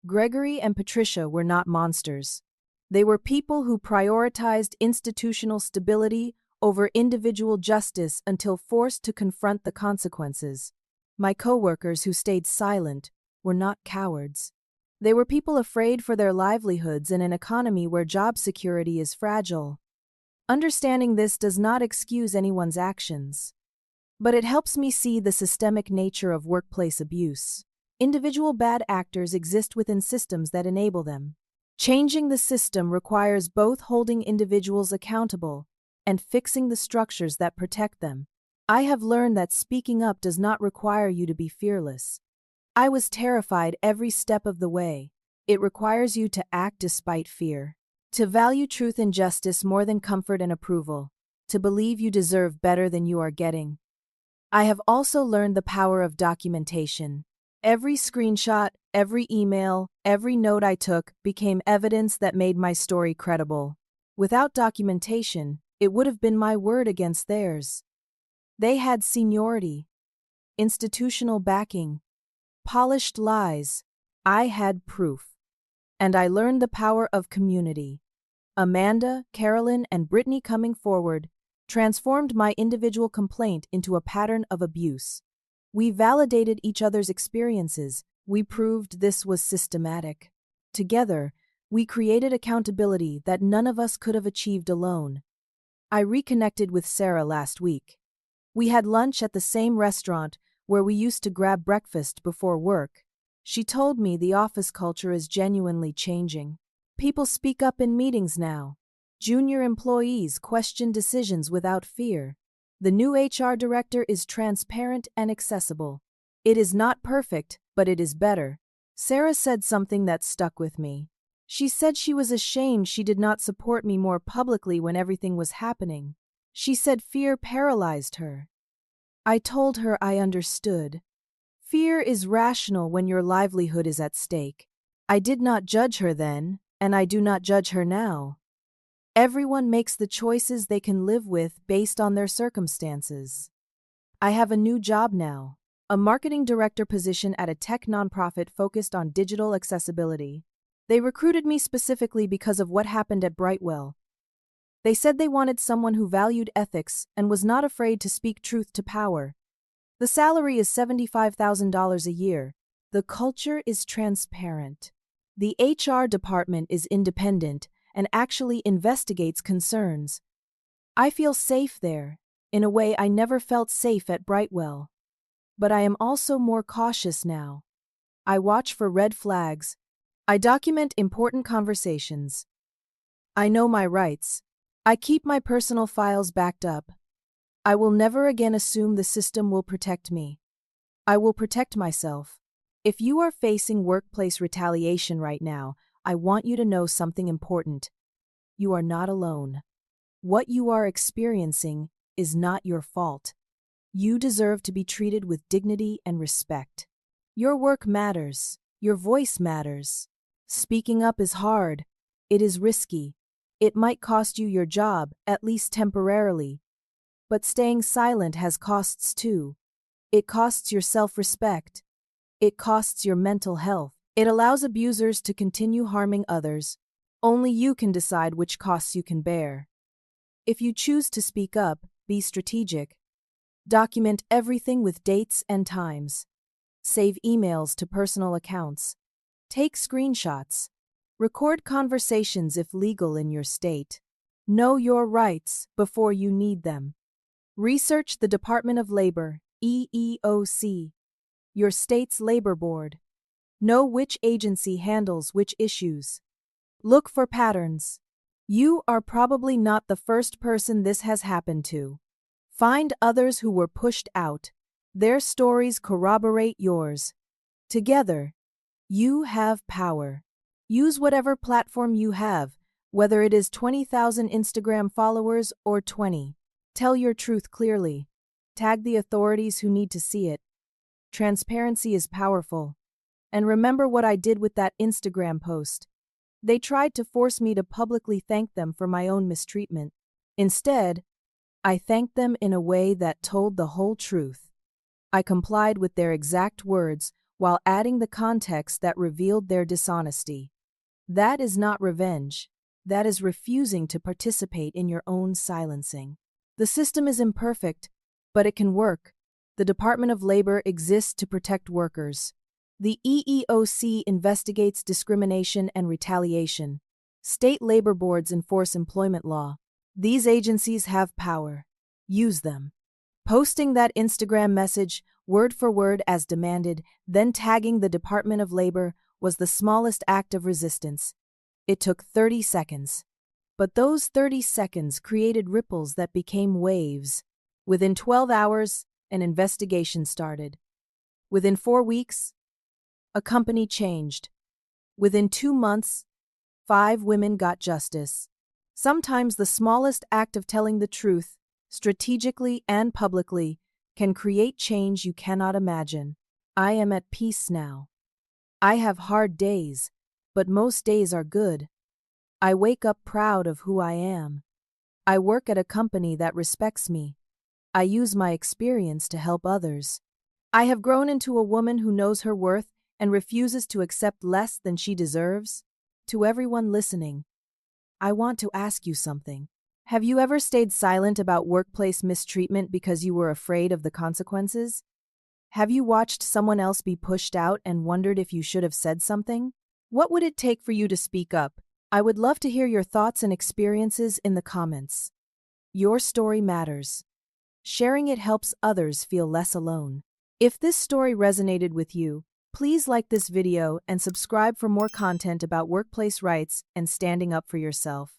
Gregory and Patricia were not monsters. They were people who prioritized institutional stability over individual justice until forced to confront the consequences. My coworkers who stayed silent were not cowards. They were people afraid for their livelihoods in an economy where job security is fragile. Understanding this does not excuse anyone's actions, but it helps me see the systemic nature of workplace abuse. Individual bad actors exist within systems that enable them. Changing the system requires both holding individuals accountable and fixing the structures that protect them. I have learned that speaking up does not require you to be fearless. I was terrified every step of the way. It requires you to act despite fear, to value truth and justice more than comfort and approval, to believe you deserve better than you are getting. I have also learned the power of documentation. Every screenshot, every email, every note I took became evidence that made my story credible. Without documentation, it would have been my word against theirs. They had seniority, institutional backing, polished lies. I had proof. And I learned the power of community. Amanda, Carolyn, and Brittany coming forward transformed my individual complaint into a pattern of abuse. We validated each other's experiences. We proved this was systematic. Together, we created accountability that none of us could have achieved alone. I reconnected with Sarah last week. We had lunch at the same restaurant where we used to grab breakfast before work. She told me the office culture is genuinely changing. People speak up in meetings now. Junior employees question decisions without fear. The new HR director is transparent and accessible. It is not perfect, but it is better. Sarah said something that stuck with me. She said she was ashamed she did not support me more publicly when everything was happening. She said fear paralyzed her. I told her I understood. Fear is rational when your livelihood is at stake. I did not judge her then, and I do not judge her now. Everyone makes the choices they can live with based on their circumstances. I have a new job now, a marketing director position at a tech nonprofit focused on digital accessibility. They recruited me specifically because of what happened at Brightwell. They said they wanted someone who valued ethics and was not afraid to speak truth to power. The salary is $75,000 a year. The culture is transparent. The HR department is independent and actually investigates concerns. I feel safe there, in a way I never felt safe at Brightwell. But I am also more cautious now. I watch for red flags. I document important conversations. I know my rights. I keep my personal files backed up. I will never again assume the system will protect me. I will protect myself. If you are facing workplace retaliation right now, I want you to know something important. You are not alone. What you are experiencing is not your fault. You deserve to be treated with dignity and respect. Your work matters. Your voice matters. Speaking up is hard. It is risky. It might cost you your job, at least temporarily. But staying silent has costs too. It costs your self-respect. It costs your mental health. It allows abusers to continue harming others. Only you can decide which costs you can bear. If you choose to speak up, be strategic. Document everything with dates and times. Save emails to personal accounts. Take screenshots. Record conversations if legal in your state. Know your rights before you need them. Research the Department of Labor, EEOC, your state's labor board. Know which agency handles which issues. Look for patterns. You are probably not the first person this has happened to. Find others who were pushed out. Their stories corroborate yours. Together, you have power. Use whatever platform you have, whether it is 20,000 Instagram followers or 20. Tell your truth clearly. Tag the authorities who need to see it. Transparency is powerful. And remember what I did with that Instagram post. They tried to force me to publicly thank them for my own mistreatment. Instead, I thanked them in a way that told the whole truth. I complied with their exact words while adding the context that revealed their dishonesty. That is not revenge. That is refusing to participate in your own silencing. The system is imperfect, but it can work. The Department of Labor exists to protect workers. The EEOC investigates discrimination and retaliation. State labor boards enforce employment law. These agencies have power. Use them. Posting that Instagram message, word for word as demanded, then tagging the Department of Labor was the smallest act of resistance. It took 30 seconds. But those 30 seconds created ripples that became waves. Within 12 hours, an investigation started. Within 4 weeks, a company changed. Within 2 months, 5 women got justice. Sometimes the smallest act of telling the truth, strategically and publicly, can create change you cannot imagine. I am at peace now. I have hard days, but most days are good. I wake up proud of who I am. I work at a company that respects me. I use my experience to help others. I have grown into a woman who knows her worth and refuses to accept less than she deserves. To everyone listening, I want to ask you something. Have you ever stayed silent about workplace mistreatment because you were afraid of the consequences? Have you watched someone else be pushed out and wondered if you should have said something? What would it take for you to speak up? I would love to hear your thoughts and experiences in the comments. Your story matters. Sharing it helps others feel less alone. If this story resonated with you, please like this video and subscribe for more content about workplace rights and standing up for yourself.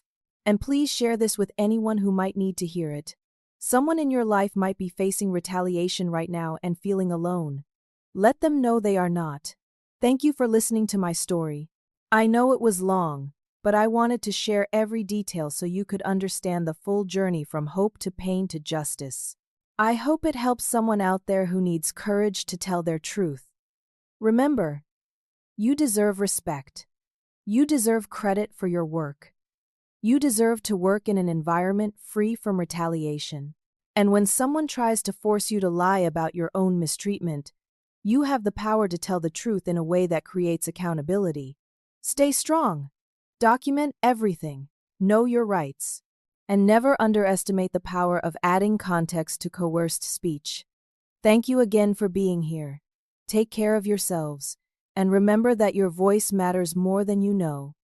And please share this with anyone who might need to hear it. Someone in your life might be facing retaliation right now and feeling alone. Let them know they are not. Thank you for listening to my story. I know it was long, but I wanted to share every detail so you could understand the full journey from hope to pain to justice. I hope it helps someone out there who needs courage to tell their truth. Remember, you deserve respect. You deserve credit for your work. You deserve to work in an environment free from retaliation. And when someone tries to force you to lie about your own mistreatment, you have the power to tell the truth in a way that creates accountability. Stay strong. Document everything. Know your rights. And never underestimate the power of adding context to coerced speech. Thank you again for being here. Take care of yourselves, and remember that your voice matters more than you know.